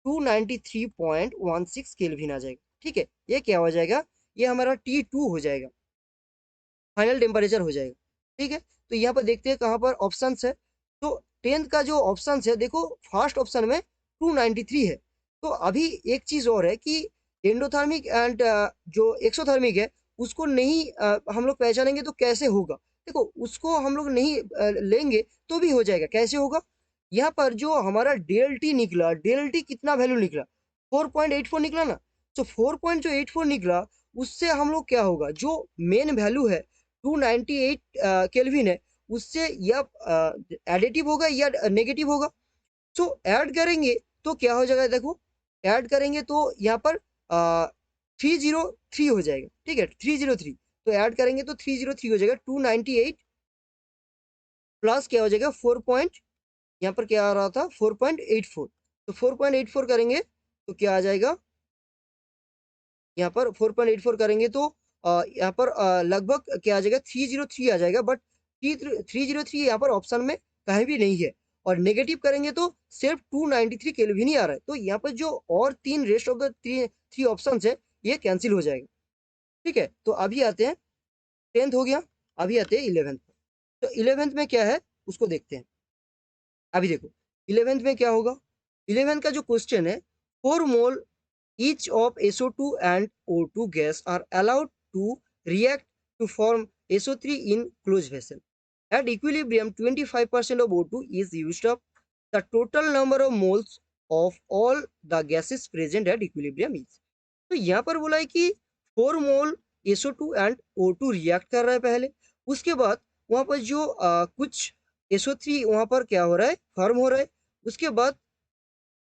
293.16 केल्विन आ जाएगा। ठीक है, ये क्या हो जाएगा, ये हमारा T2 हो जाएगा, फाइनल टेम्परेचर हो जाएगा। ठीक है, तो यहाँ पर देखते हैं कहाँ पर ऑप्शन है। तो 10th का जो ऑप्शन है देखो, फर्स्ट ऑप्शन में 293 है। तो अभी एक चीज और है कि एंडोथर्मिक एंड जो एक्सोथर्मिक है उसको नहीं हम लोग पहचानेंगे तो कैसे होगा, देखो उसको हम लोग नहीं लेंगे तो भी हो जाएगा। कैसे होगा, यहाँ पर जो हमारा डेल टी निकला, डेल टी कितना वैल्यू निकला, 4.84 निकला ना। तो 4.84 निकला, उससे हम लोग क्या होगा, जो मेन वैल्यू है 298 केल्विन है, उससे या एडिटिव होगा या नेगेटिव होगा। सो ऐड करेंगे तो क्या हो जाएगा, देखो ऐड करेंगे तो यहाँ पर 303 हो जाएगा, ठीक है 303। तो ऐड करेंगे तो 303 हो जाएगा, 298 प्लस क्या हो जाएगा 4 पॉइंट, यहाँ पर क्या आ रहा था 4.84। तो 4.84 करेंगे तो क्या आ जाएगा, यहाँ पर 4.84 करेंगे तो यहाँ पर लगभग क्या आ जाएगा 303 आ जाएगा। बट 303 यहाँ पर ऑप्शन में कहीं भी नहीं है। और नेगेटिव करेंगे तो सिर्फ 293 केल्विन ही आ रहा है। तो यहाँ पर जो और तीन rest of the three option है ये कैंसिल हो जाएगा, ठीक है। तो अभी आते हैं, 10th हो गया, अभी आते हैं 11th। तो 11th में क्या है उसको देखते हैं। अभी देखो 11th में क्या होगा, 11th का जो क्वेश्चन है, 4 मोल each of SO2 and O2 gas are allowed to react to form SO3 in closed vessel. At equilibrium, 25% of O2 is used up. The total number of moles of all the gases present at equilibrium is. तो यहाँ पर बोला है कि 4 मोल SO2 and O2 react कर रहा है पहले, उसके बाद वहाँ पर जो कुछ SO3 वहाँ पर क्या हो रहा है, फॉर्म हो रहा है। उसके बाद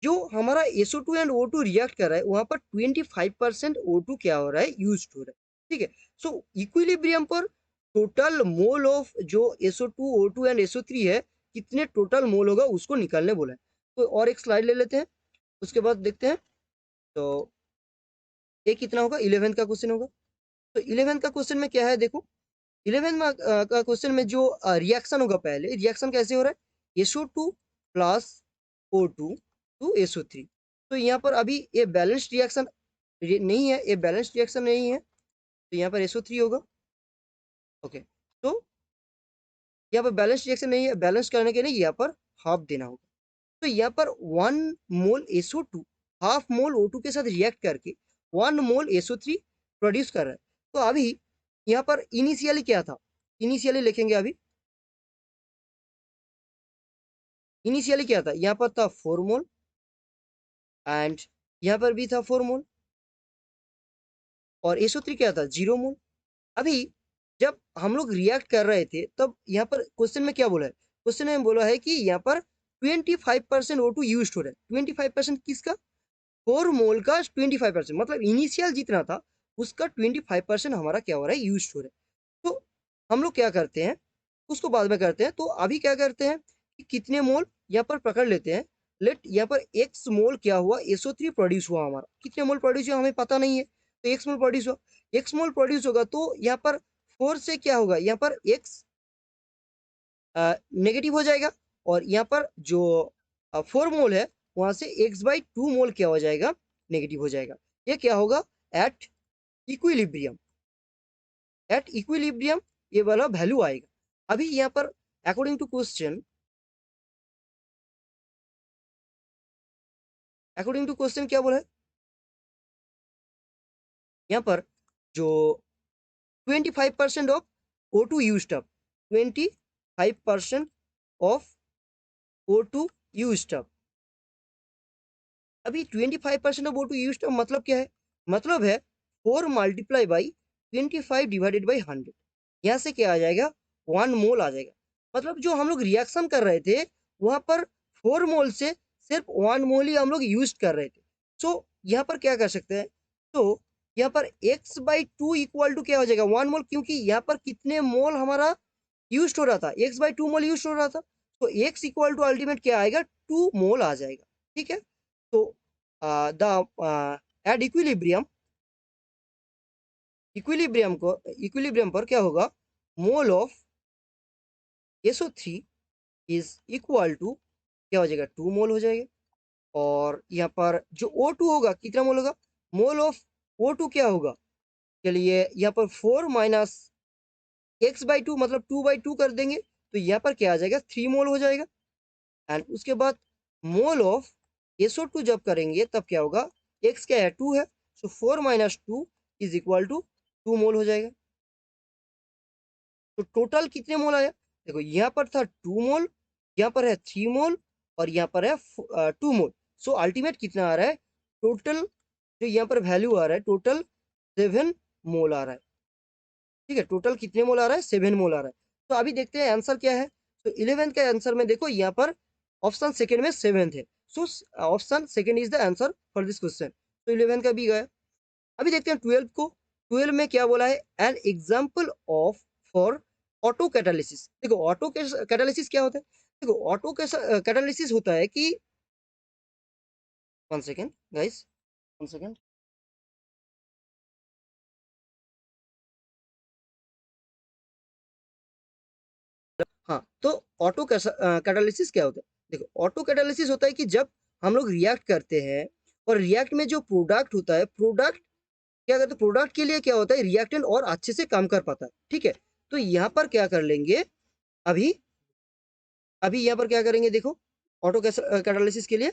जो हमारा SO2 एंड O2 रिएक्ट कर रहा है वहां पर 25% O2 क्या हो रहा है, यूज हो रहा है, ठीक है। सो इक्विलिब्रियम पर टोटल मोल ऑफ जो SO2 O2 एंड SO3 है, कितने टोटल मोल होगा उसको निकालने बोला है। तो और एक स्लाइड ले लेते हैं, उसके बाद देखते हैं। तो ये कितना होगा, 11th का क्वेश्चन होगा। तो 11th का क्वेश्चन में क्या है, देखो 11th में का क्वेश्चन में जो रिएक्शन होगा, पहले रिएक्शन कैसे हो रहा है, SO2 plus O2 to SO3। तो यहाँ पर अभी ये बैलेंस्ड रिएक्शन नहीं है, ये बैलेंस्ड रिएक्शन नहीं है, तो यहाँ पर SO3 होगा। ओके, तो यहाँ पर बैलेंस रिएक्शन नहीं है, बैलेंस करने के लिए यहाँ पर हाफ देना होगा। तो यहाँ पर 1 मोल SO2 हाफ मोल O2 के साथ रिएक्ट करके 1 मोल SO3 प्रोड्यूस कर रहा है। तो अभी यहाँ पर इनिशियली क्या था, इनिशियली लिखेंगे अभी। इनिशियली क्या था, यहाँ पर था 4 मोल एंड यहाँ पर भी था 4 मोल, और SO3 क्या था 0 मोल। अभी जब हम लोग रिएक्ट कर रहे थे तब यहाँ पर क्वेश्चन में क्या बोला है, क्वेश्चन में बोला है कि यहाँ पर 25% O2 यूज हो रहा है। 25% किसका, 4 मोल का 25%, मतलब इनिशियल जितना था उसका 25% हमारा क्या हो रहा है, यूज हो रहा है। तो हम लोग क्या करते हैं, उसको बाद में करते हैं। तो अभी क्या करते हैं कि कितने मोल यहाँ पर पकड़ लेते हैं। लेट यहाँ पर एक्स मोल क्या हुआ, SO3 प्रोड्यूस हुआ हमारा, कितने मोल प्रोड्यूस हुआ हमें पता नहीं है, तो एक्स मोल प्रोड्यूस हुआ। एक्स मोल प्रोड्यूस होगा तो यहाँ पर 4 से क्या होगा, यहाँ पर एक्स नेगेटिव हो जाएगा, और यहाँ पर जो 4 मोल है वहां से x/2 मोल क्या हो जाएगा, नेगेटिव हो जाएगा। ये क्या होगा, एट इक्विलिब्रियम, एट इक्विलिब्रियम ये वाला वैल्यू आएगा। अभी यहाँ पर according to question, according to question क्या बोला है, यहाँ पर जो 25% of O2 used up, 25% of O2 used up. अभी 25% ऑफ O2 यूज्ड अप मतलब क्या है, मतलब है 4 मल्टीप्लाई बाई 25 डिवाइडेड बाई 100। यहाँ से क्या आ जाएगा, 1 मोल आ जाएगा। मतलब जो हम लोग रिएक्शन कर रहे थे वहां पर 4 मोल से सिर्फ 1 मोल ही हम लोग यूज कर रहे थे। सो यहाँ पर क्या कर सकते हैं, तो यहाँ पर x/2 इक्वल टू क्या हो जाएगा, 1 मोल, क्योंकि यहाँ पर कितने मोल हमारा यूज हो रहा था, x/2 मोल यूज हो रहा था। तो x इक्वल टू अल्टीमेट क्या आएगा, 2 मोल आ जाएगा, ठीक है। तो द एट इक्विलिब्रियम, इक्विलिब्रियम पर क्या होगा, mole of SO3 is equal to क्या हो जाएगा, 2 मोल हो जाएगा। और यहाँ पर जो O2 होगा कितना मोल होगा, मोल ऑफ O2 क्या होगा, चलिए यहाँ पर 4 माइनस x/2 मतलब 2/2 कर देंगे, तो यहाँ पर क्या आ जाएगा, 3 मोल हो जाएगा। एंड उसके बाद मोल ऑफ SO2 जब करेंगे तब क्या होगा, x क्या है 2 है, सो 4 माइनस 2 इज इक्वल टू 2 मोल हो जाएगा। तो टोटल कितने मोल आया, देखो यहाँ पर था 2 मोल, यहाँ पर है 3 मोल, और यहाँ पर है 2 मोल। सो अल्टीमेट कितना आ रहा है, टोटल जो यहाँ पर वैल्यू आ रहा है टोटल 7 मोल आ रहा है। ठीक है, टोटल कितने मोल आ रहा है, 7 मोल आ रहा है। तो अभी देखते हैं आंसर क्या है। तो 11th का आंसर में देखो यहाँ पर ऑप्शन सेकंड में 7th है। So option second is the answer for this question. तो 11 का भी गया। अभी देखते हैं 12 को। 12 में क्या बोला है, an example of for auto catalysis. देखो ऑटो कैटालिसिस क्या होता है, देखो ऑटो कैटालिसिस होता है कि, one second guys, one second. हाँ, तो ऑटो कैटालिसिस क्या होता है, देखो ऑटो कैटालिसिस होता है कि जब हम लोग रिएक्ट करते हैं और रिएक्ट में जो प्रोडक्ट होता है, प्रोडक्ट क्या कहते हैं, प्रोडक्ट के लिए क्या होता है, रिएक्टेंट और अच्छे से काम कर पाता है। ठीक है, तो यहाँ पर क्या कर लेंगे, अभी अभी यहाँ पर क्या करेंगे, देखो ऑटो कैटालिसिस के लिए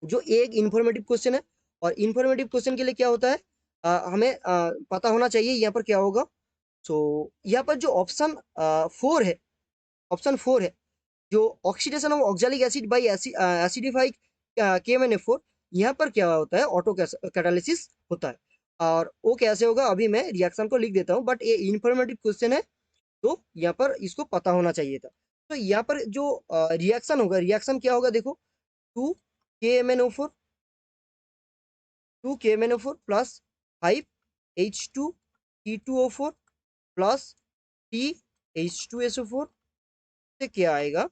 जो एक इंफॉर्मेटिव क्वेश्चन है, और इंफॉर्मेटिव क्वेश्चन के लिए क्या होता है, हमें पता होना चाहिए यहाँ पर क्या होगा। सो यहाँ पर जो ऑप्शन 4 है, ऑप्शन 4 है, जो oxidation of oxalic acid by acidified KMnO4, यहाँ पर क्या होता है, ऑटो कैटालिसिस होता है। और वो कैसे होगा, अभी मैं रिएक्शन को लिख देता हूँ, बट ये इंफॉर्मेटिव क्वेश्चन है, तो यहाँ पर इसको पता होना चाहिए था। तो यहाँ पर जो रिएक्शन होगा, रिएक्शन क्या होगा, देखो 2 KMnO4, 2 KMnO4 plus 5H2T2O4 plus TH2SO4 से क्या आएगा,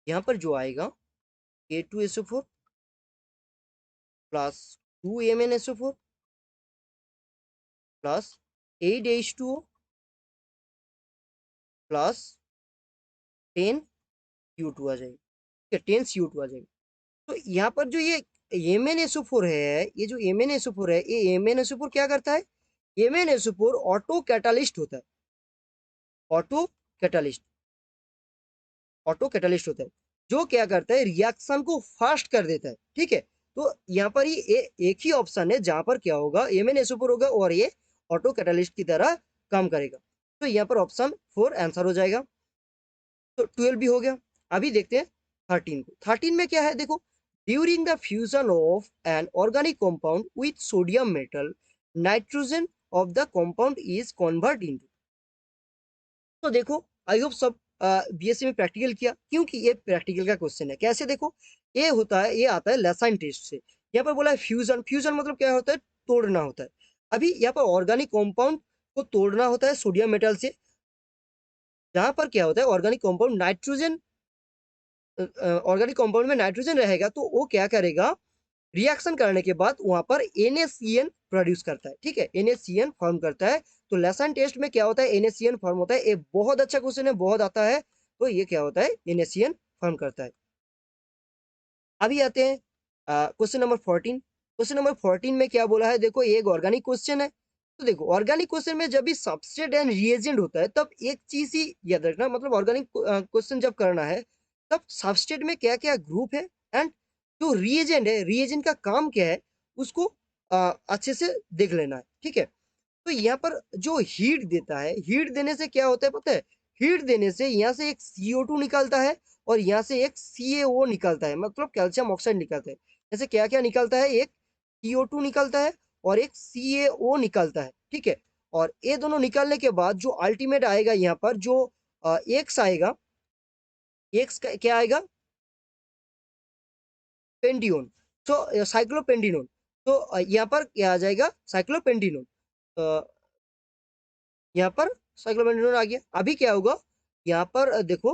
यहाँ पर जो आएगा K2SO4 plus 2MnSO4 plus 8H2O plus 10 CO2 आ जाएगी। ठीक है, 10 CO2 आ जाएगी। तो यहाँ पर जो ये MnSO4 है, ये जो MnSO4 है, ये MnSO4 क्या करता है, MnSO4 ऑटो कैटालिस्ट होता है, ऑटो कैटालिस्ट, ऑटो कैटालिस्ट होता है, जो क्या करता है, रिएक्शन को फास्ट कर देता है। ठीक है, तो यहाँ पर ही एक ही ऑप्शन है जहां पर क्या होगा, MnSO4 होगा और ये ऑटो कैटालिस्ट की तरह काम करेगा। तो यहाँ पर ऑप्शन 4 आंसर हो जाएगा। तो 12 भी हो गया। अभी देखते हैं 13 को। 13 में क्या है, देखो during the fusion of an organic compound with sodium metal, nitrogen of the compound is convert into. तो देखो आई होप सब BSc में प्रैक्टिकल किया, क्योंकि ये प्रैक्टिकल का क्वेश्चन है। कैसे, देखो ये होता है, ये आता है लेसाइन टेस्ट से। यहाँ पर बोला है फ्यूजन, फ्यूजन मतलब क्या होता है, तोड़ना होता है। अभी यहाँ पर ऑर्गेनिक कंपाउंड को तोड़ना होता है सोडियम मेटल से, जहां पर क्या होता है, organic compound nitrogen, organic compound में नाइट्रोजन रहेगा, तो वो क्या करेगा, रिएक्शन करने के बाद वहां पर NaCN प्रोड्यूस करता है। ठीक है, NaCN फॉर्म करता है। तो लेसन टेस्ट में क्या होता है, NaCN फॉर्म होता है। ये बहुत अच्छा क्वेश्चन है, बहुत आता है। तो ये क्या होता है, NaCN फॉर्म करता है। अभी आते हैं क्वेश्चन नंबर 14। क्वेश्चन नंबर 14 में क्या बोला है, देखो ये एक ऑर्गेनिक क्वेश्चन है। तो देखो ऑर्गेनिक क्वेश्चन में जब भी सबस्ट्रेट एंड रिएजेंट होता है, तब एक चीज ही याद रखना, मतलब ऑर्गेनिक क्वेश्चन जब करना है, तब सबस्ट्रेट में क्या क्या ग्रुप है एंड जो रिएजेंट है, रिएजेंट का काम क्या है, उसको अच्छे से देख लेना है। ठीक है, तो यहाँ पर जो हीट देता है, हीट देने से क्या होता है पता है, हीट देने से यहाँ से एक CO2 निकलता है और यहाँ से एक CaO निकलता है, मतलब कैल्शियम ऑक्साइड निकलता है। जैसे क्या क्या निकलता है, एक CO2 निकलता है और एक CaO निकलता है। ठीक है, और ये दोनों निकलने के बाद जो अल्टीमेट आएगा, यहाँ पर जो एक्स आएगा, एक्स क्या आएगा, पेंटियोन। तो साइक्लोपेंटिनोन। तो यहाँ पर क्या आ जाएगा, साइक्लोपेंटिनोन। यहाँ पर साइक्लोपेंटानोन आ गया। अभी क्या होगा, यहाँ पर देखो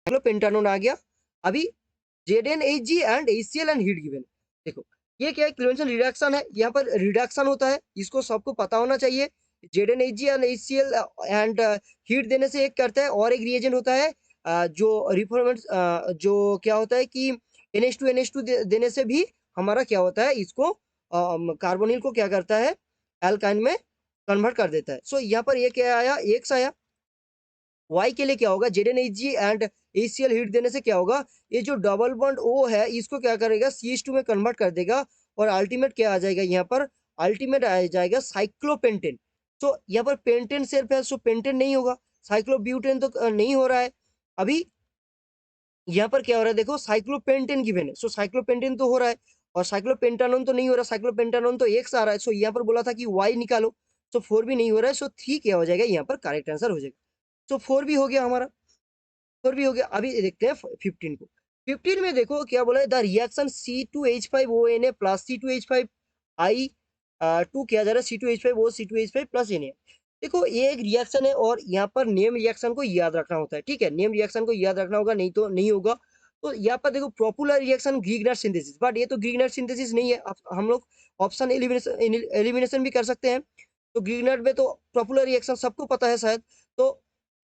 साइक्लोपेंटानोन आ गया। अभी ZnHg and HCl and heat given. देखो ये क्या है, कन्वेंशन रिडक्शन है, यहाँ पर रिडक्शन होता है, इसको सबको पता होना चाहिए। ZnHg and HCl and heat देने से एक करता है, और एक रिएजेंट होता है जो रिफॉर्मेंट, जो क्या होता है कि NH2 देने से भी हमारा क्या होता है, इसको कार्बोनिल को क्या करता है, एल्काइन में कन्वर्ट कर देता है। सो यहाँ पर ये क्या आया, एक्स आया। वाई के लिए क्या होगा, ZnHg एंड HCl हीट देने से क्या होगा, ये जो डबल बॉन्ड O है, इसको क्या करेगा, CH2 में कन्वर्ट कर देगा, और अल्टीमेट क्या आ जाएगा, यहाँ पर अल्टीमेट आ जाएगा साइक्लोपेंटेन। सो यहाँ पर पेंटेन सिर्फ है, सो पेंटेन नहीं होगा, साइक्लोब्यूटेन तो नहीं हो रहा है। अभी यहाँ पर क्या हो रहा है देखो, साइक्लोपेंटेन गिवन है, सो साइक्लोपेंटेन तो हो रहा है और साइक्लोपेंटानोन तो नहीं हो रहा, साइक्लोपेंटानोन तो एक सा आ रहा है। सो यहाँ पर बोला था कि वाई निकालो, सो 4 भी नहीं हो रहा है, सो 3 क्या हो जाएगा यहाँ पर करेक्ट आंसर हो जाएगा। सो 4 भी हो गया हमारा, 4 भी हो गया। अभी देखते हैं 15 को। 15 में देखो क्या बोला है, the reaction C2H5ONA plus C2H5I 2 किया जा रहा है C2H5O C2H5 प्लस Na। देखो ये एक रिएक्शन है और यहाँ पर नेम रिएक्शन को याद रखना होता है, ठीक है, नेम रिएक्शन को याद रखना होगा, नहीं तो नहीं होगा। तो यहाँ पर देखो पॉपुलर रिएक्शन ग्रीगनर सिंथेसिस, बट ये तो ग्रीगनर सिंथेसिस नहीं है। हम लोग ऑप्शन एलिमिनेशन भी कर सकते हैं। तो ग्रीगनर में तो पॉपुलर रिएक्शन सबको पता है शायद, तो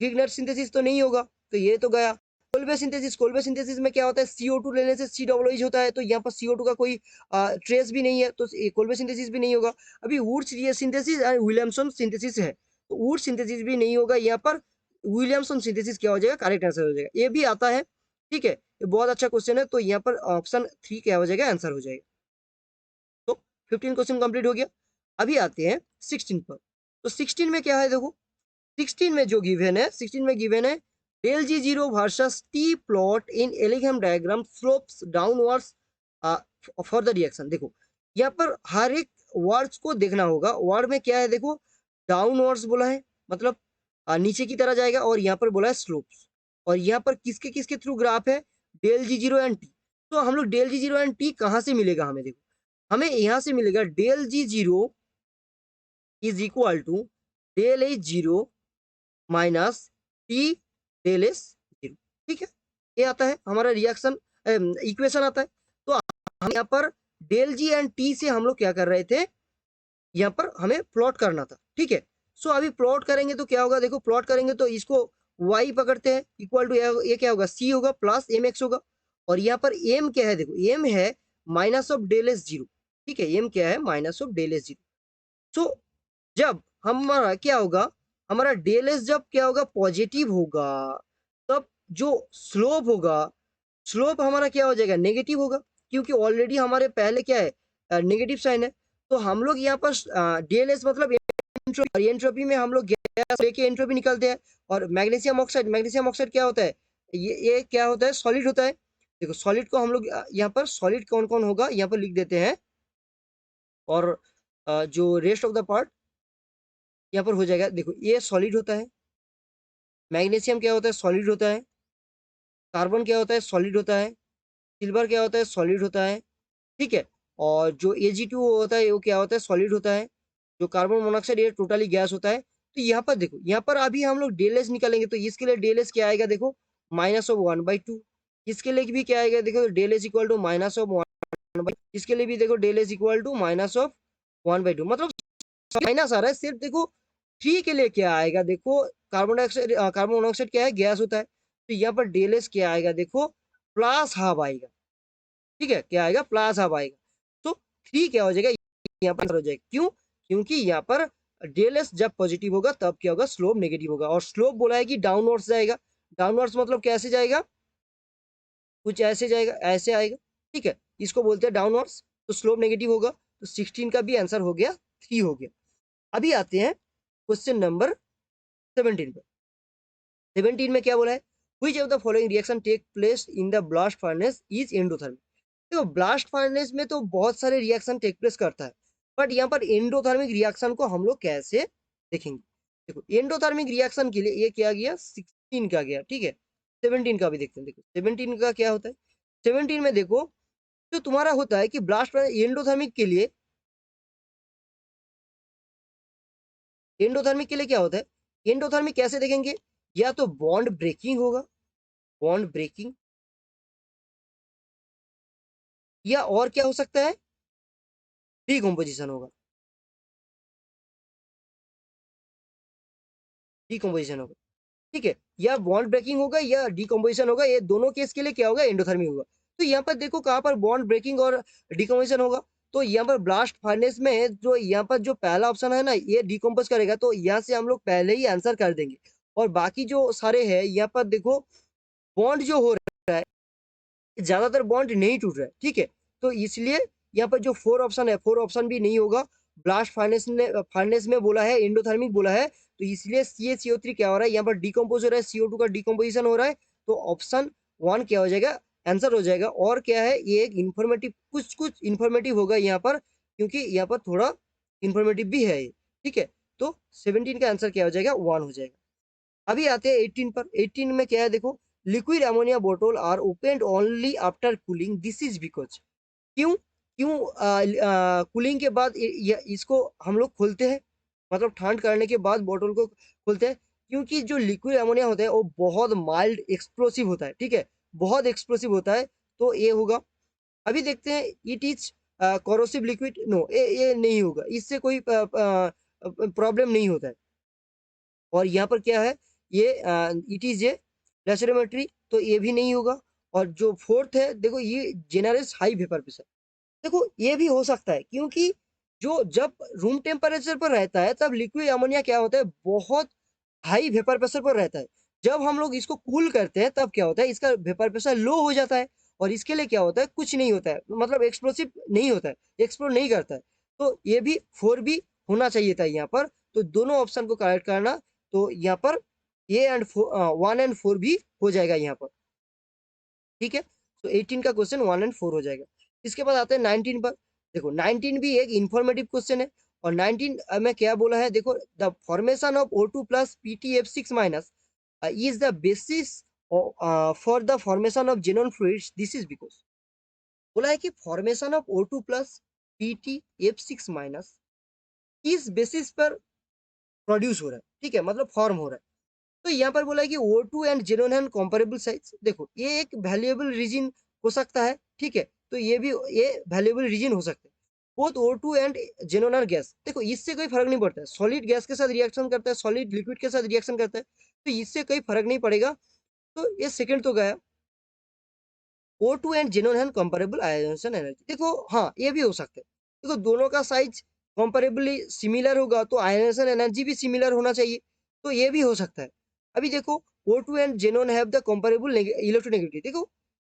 ग्रीगनर सिंथेसिस तो नहीं होगा, तो ये तो गया। कोल्बे सिंथेसिस में क्या होता है, CO2 लेने से COOH होता है, तो यहाँ पर CO2 का कोई ट्रेस भी नहीं है, तो कोल्बे सिंथेसिस भी नहीं होगा। अभी Wurtz synthesis and Williamson synthesis है, तो वुड्स सिंथेसिस भी नहीं होगा यहाँ पर। विलियमसन सिंथेसिस क्या हो जाएगा, करेक्ट आंसर हो जाएगा, ये भी आता है, ठीक है, ये बहुत अच्छा क्वेश्चन है। तो यहाँ पर ऑप्शन 3 क्या हो जाएगा, आंसर हो जाएगा। तो 15 क्वेश्चन कंप्लीट हो गया। अभी आते हैं 16 पर। तो 16 में क्या है देखो, 16 में जो गिवन है, 16 में गिवन है del G zero versus T plot in Ellingham diagram slopes downwards for the reaction. देखो यहाँ पर हर एक वर्ड्स को देखना होगा, वर्ड में क्या है देखो, डाउनवर्ड्स बोला है, मतलब नीचे की तरह जाएगा, और यहाँ पर बोला है स्लोप्स, और यहाँ पर किसके किसके थ्रू ग्राफ है, del G zero and T. तो हम लोग del G zero and T कहाँ से मिलेगा हमें, देखो हमें यहाँ से मिलेगा del G zero is equal to del H zero minus T del S zero, ठीक है, ये आता है हमारा रिएक्शन इक्वेशन आता है। तो हम यहाँ पर डेल जी एंड टी से हम लोग क्या कर रहे थे, यहाँ पर हमें प्लॉट करना था, ठीक है। सो अभी प्लॉट करेंगे तो क्या होगा, देखो प्लॉट करेंगे तो इसको y पकड़ते हैं, इक्वल टू ये क्या होगा, c होगा प्लस एम एक्स होगा, और यहाँ पर m क्या है, देखो m है minus of del S zero, ठीक है, m क्या है minus of del S zero. So जब हमारा क्या होगा, हमारा डेल एस जब क्या होगा पॉजिटिव होगा, तब जो स्लोप होगा, स्लोप हमारा क्या हो जाएगा, नेगेटिव होगा, क्योंकि ऑलरेडी हमारे पहले क्या है, नेगेटिव साइन है। तो हम लोग यहाँ पर डेल एस मतलब एंट्रोपी, और एंट्रोपी में हम लोग गैस लेके एंट्रोपी निकालते हैं। और मैग्नीशियम ऑक्साइड क्या होता है, ये क्या होता है, सॉलिड होता है। देखो सॉलिड को हम लोग यहाँ पर सॉलिड कौन कौन होगा यहाँ पर लिख देते हैं, और जो रेस्ट ऑफ द पार्ट यहाँ पर हो जाएगा। देखो ये सॉलिड होता है, मैग्नीशियम क्या होता है, सॉलिड होता है, कार्बन क्या होता है, सॉलिड होता है, सिल्वर क्या होता है, सॉलिड होता है, ठीक है। और जो Ag2 होता है वो क्या होता है, सॉलिड होता है। जो कार्बन मोनोऑक्साइड ये टोटली गैस होता है। तो यहाँ पर देखो, यहाँ पर अभी हम लोग डेल एस निकालेंगे, तो इसके लिए डेल एस क्या आएगा देखो, माइनस ऑफ 1/2। इसके लिए भी क्या आएगा देखो, del S equal to minus of 1/2। इसके लिए भी देखो del S equal to minus of 1/2, मतलब माइनस आ रहा है सिर्फ। देखो थ्री के लिए क्या आएगा देखो, कार्बन डाइऑक्साइड कार्बन मोनोऑक्साइड क्या है, गैस होता है, तो यहाँ पर डेल एस क्या आएगा देखो, प्लस हाफ आएगा, ठीक है, क्या आएगा, प्लस हाफ आएगा। तो थ्री क्या हो जाएगा, यहाँ पर हो जाएगा, क्यों, क्योंकि यहाँ पर डेल एस जब पॉजिटिव होगा तब क्या होगा, स्लोप नेगेटिव होगा, और स्लोप बोला है कि डाउनवर्ड्स जाएगा। डाउनवर्ड्स मतलब कैसे जाएगा, कुछ ऐसे जाएगा, ऐसे आएगा, ठीक है, इसको बोलते हैं डाउनवर्ड्स, तो स्लोप नेगेटिव होगा। तो 16 का भी आंसर हो गया, 3 हो गया। अभी आते हैं क्वेश्चन नंबर 17 पर। 17 में क्या बोला है, which of the following reaction take place in the blast furnace is endothermic. देखो ब्लास्ट फर्नेस में तो बहुत सारे रिएक्शन टेक प्लेस करता है, बट यहाँ पर एंडोथर्मिक रिएक्शन को हम लोग कैसे देखेंगे। देखो एंडोथर्मिक रिएक्शन के लिए ये क्या गया, 16 का गया, ठीक है। 17 का भी देखते हैं, देखो 17 का क्या होता है। 17 में देखो जो तुम्हारा होता है कि ब्लास्ट एंडोथर्मिक के लिए, एंडोथर्मिक के लिए क्या होता है, एंडोथर्मिक कैसे देखेंगे, या तो बॉन्ड ब्रेकिंग होगा, बॉन्ड ब्रेकिंग, या और क्या हो सकता है, डीकम्पोजिशन होगा, डीकम्पोजिशन होगा, ठीक है, या बॉन्ड ब्रेकिंग होगा या डीकम्पोजिशन होगा, ये दोनों केस के लिए क्या होगा, एंडोथर्मिक होगा। तो यहाँ पर देखो कहाँ पर बॉन्ड ब्रेकिंग और डीकम्पोजिशन होगा, तो यहाँ पर ब्लास्ट फर्नेस में जो यहाँ पर जो पहला ऑप्शन है ना, ये डीकम्पोज करेगा, तो यहाँ से हम लोग पहले ही आंसर कर देंगे। और बाकी जो सारे हैं यहाँ पर देखो, बॉन्ड जो हो रहा है, ज्यादातर बॉन्ड नहीं टूट रहा है, ठीक है, तो इसलिए यहाँ पर जो 4 ऑप्शन है, 4 ऑप्शन भी नहीं होगा। ब्लास्ट फार्नेस में बोला है, एंडोथर्मिक बोला है, तो इसलिए CaCO3 क्या हो रहा है, यहाँ पर डिकम्पोज हो रहा है, CO2 का डिकम्पोजिशन हो रहा है। तो ऑप्शन वन क्या हो जाएगा, आंसर हो जाएगा। और क्या है, ये एक इंफॉर्मेटिव, कुछ कुछ इंफॉर्मेटिव होगा यहाँ पर, क्योंकि यहाँ पर थोड़ा इंफॉर्मेटिव भी है ये, ठीक है। तो 17 का आंसर क्या हो जाएगा, वन हो जाएगा। अभी आते हैं 18 पर। 18 में क्या है देखो, लिक्विड अमोनिया बोतल are opened only after cooling, this is because, क्यों क्यों कूलिंग के बाद इसको हम लोग खोलते हैं, मतलब ठंड करने के बाद बोतल को खोलते हैं, क्योंकि जो लिक्विड अमोनिया होता है वो बहुत माइल्ड एक्सप्लोसिव होता है, ठीक है, बहुत एक्सप्लोसिव होता है। तो ये होगा। अभी देखते हैं, it is corrosive liquid, no, ये नहीं होगा, इससे कोई प्रॉब्लम नहीं होता है। और यहाँ पर क्या है, ये इट इज ए लेसोरेमेट्री, तो ये भी नहीं होगा। और जो फोर्थ है देखो, ये जेनरस हाई वेपर प्रेशर, देखो ये भी हो सकता है, क्योंकि जो जब रूम टेम्परेचर पर रहता है तब लिक्विड अमोनिया क्या होता है, बहुत हाई वेपर प्रेशर पर रहता है। जब हम लोग इसको कूल करते हैं तब क्या होता है, इसका वेपर प्रेशर लो हो जाता है, और इसके लिए क्या होता है, कुछ नहीं होता है, मतलब एक्सप्लोसिव नहीं होता है, एक्सप्लोर नहीं करता है। तो ये भी फोर भी होना चाहिए था यहाँ पर। तो दोनों ऑप्शन को करेक्ट करना, तो यहाँ पर A and one and four भी हो जाएगा यहाँ पर, ठीक है। तो 18 का क्वेश्चन वन एंड फोर हो जाएगा। इसके बाद आते हैं 19 पर। देखो 19 भी एक इंफॉर्मेटिव क्वेश्चन है। और 19 में क्या बोला है देखो, the formation of O2 plus PtF6 minus is the basis for the formation of xenon fluids, this is because, बोला है कि formation of O2 plus PtF6 minus इस बेसिस पर प्रोड्यूस हो रहा है, ठीक है, मतलब फॉर्म हो रहा है। तो यहाँ पर बोला है कि O2 and xenon have comparable size, देखो ये एक वैल्यूएबल रीजन हो सकता है, ठीक है, तो ये भी ये वैल्यूएबल रीजन हो सकता है। Both O2 and xenon are gas, देखो इससे कोई फर्क नहीं पड़ता है, सॉलिड गैस के साथ रिएक्शन करता है, सॉलिड लिक्विड के साथ रिएक्शन करता है, तो इससे कोई फर्क नहीं पड़ेगा। तो ये सेकंड तो गया। O2 and xenon have comparable ionisation energy, देखो हाँ ये भी हो सकता है, देखो दोनों का साइज कंपेरेबली सिमिलर होगा तो आयोनाइजेशन एनर्जी भी सिमिलर होना चाहिए, तो ये भी हो सकता है। अभी देखो O2 and xenon have the comparable electronegativity, देखो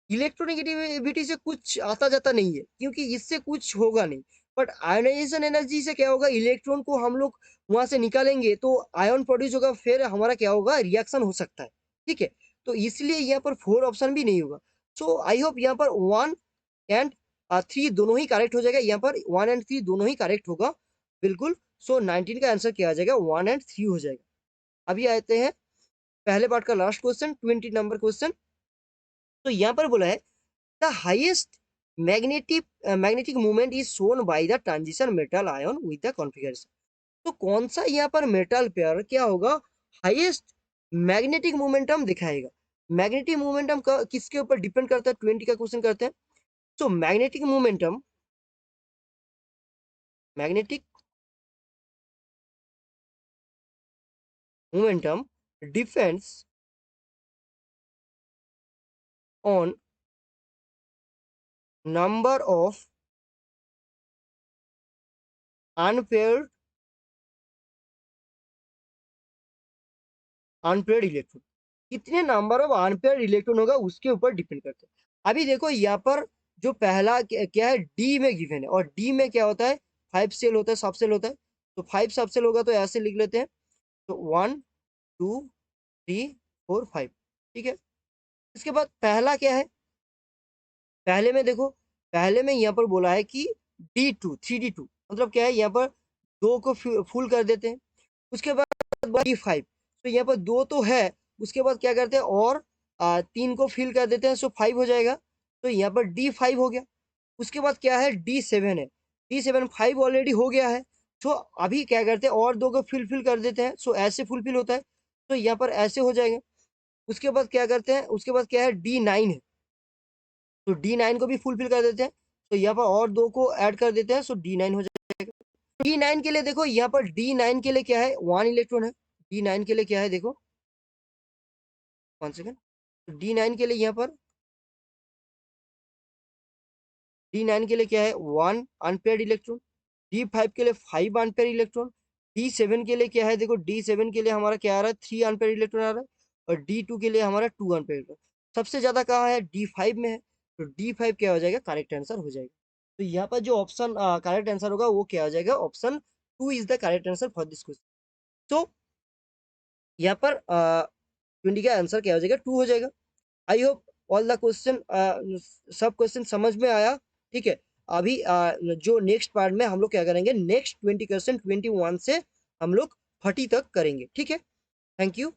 इलेक्ट्रोनेगेटिविटी से कुछ आता जाता नहीं है, क्योंकि इससे कुछ होगा नहीं। बट आयोनाइजेशन एनर्जी से क्या होगा, इलेक्ट्रॉन को हम लोग वहां से निकालेंगे तो आयन प्रोड्यूस होगा, फिर हमारा क्या होगा, रिएक्शन हो सकता है, ठीक है। तो इसलिए यहाँ पर फोर ऑप्शन भी नहीं होगा। सो आई होप यहाँ पर वन एंड थ्री दोनों ही करेक्ट हो जाएगा, यहाँ पर वन एंड थ्री दोनों ही करेक्ट होगा, बिल्कुल। सो 19 का आंसर क्या आ जाएगा, वन एंड थ्री हो जाएगा। अभी आते हैं पहले पार्ट का लास्ट क्वेश्चन, 20 नंबर क्वेश्चन। तो यहाँ पर बोला है the highest magnetic movement is shown by the transition metal ion with the configuration, तो कौन सा यहाँ पर मेटल पेयर क्या होगा, हाईएस्ट मैग्नेटिक मोमेंटम दिखाएगा। मैग्नेटिक मोमेंटम का किसके ऊपर डिपेंड करता है, 20 का क्वेश्चन करते हैं। So magnetic momentum depends on number of unpaired unpaired electron, कितने नंबर ऑफ अनपेयर्ड इलेक्ट्रॉन होगा उसके ऊपर डिपेंड करता है। अभी देखो यहाँ पर जो पहला क्या है, डी में गिवन है, और डी में क्या होता है, 5 सेल होता है, सब सेल होता है। तो 5 सब सेल होगा तो ऐसे लिख लेते हैं, तो 1 2 3 4 5, ठीक है। इसके बाद पहला क्या है, पहले में देखो, पहले में यहाँ पर बोला है कि D2 3D2, मतलब क्या है, यहाँ पर दो को फुल कर देते हैं। उसके बाद D5, तो यहाँ पर दो तो है, उसके बाद क्या करते हैं, और तीन को फिल कर देते हैं, सो 5 हो जाएगा। तो यहाँ पर D5 हो गया। उसके बाद क्या है, D7 है, D7 5 ऑलरेडी हो गया है। सो अभी क्या करते हैं, और दो को फिल कर देते हैं, सो ऐसे फुलफिल होता है, तो यहाँ पर ऐसे हो जाएगा। उसके बाद क्या करते हैं, उसके बाद क्या है, D9 है, तो D9 को भी फुलफिल कर देते हैं, तो यहाँ पर और दो को ऐड कर देते हैं, सो D9 हो जाएगा। D9 के लिए देखो, यहाँ पर D9 के लिए क्या है, 1 इलेक्ट्रॉन है। D9 के लिए क्या है देखो, 1 सेकेंड, D9 के लिए यहाँ पर D9 के लिए क्या है, 1 अनपेयर्ड इलेक्ट्रॉन। D5 के लिए 5 अनपेयर्ड इलेक्ट्रॉन। D7 के लिए क्या है देखो, D7 के लिए हमारा क्या आ रहा है, 3 अनपेयर्ड इलेक्ट्रॉन आ रहा है। और D2 के लिए हमारा 2 अनपेयर्ड इलेक्ट्रॉन। सबसे ज्यादा कहाँ है, D5 में है, तो D5 क्या हो जाएगा, करेक्ट आंसर हो जाएगा। तो यहाँ पर जो ऑप्शन करेक्ट आंसर होगा वो क्या हो जाएगा, option two is the correct answer for this question. तो यहाँ पर 20 का आंसर क्या हो जाएगा, टू हो जाएगा। I hope all the question, सब क्वेश्चन समझ में आया? ठीक है, अभी जो नेक्स्ट पार्ट में हम लोग क्या करेंगे, नेक्स्ट 20 क्वेश्चन 21 से हम लोग 30 तक करेंगे। ठीक है, थैंक यू।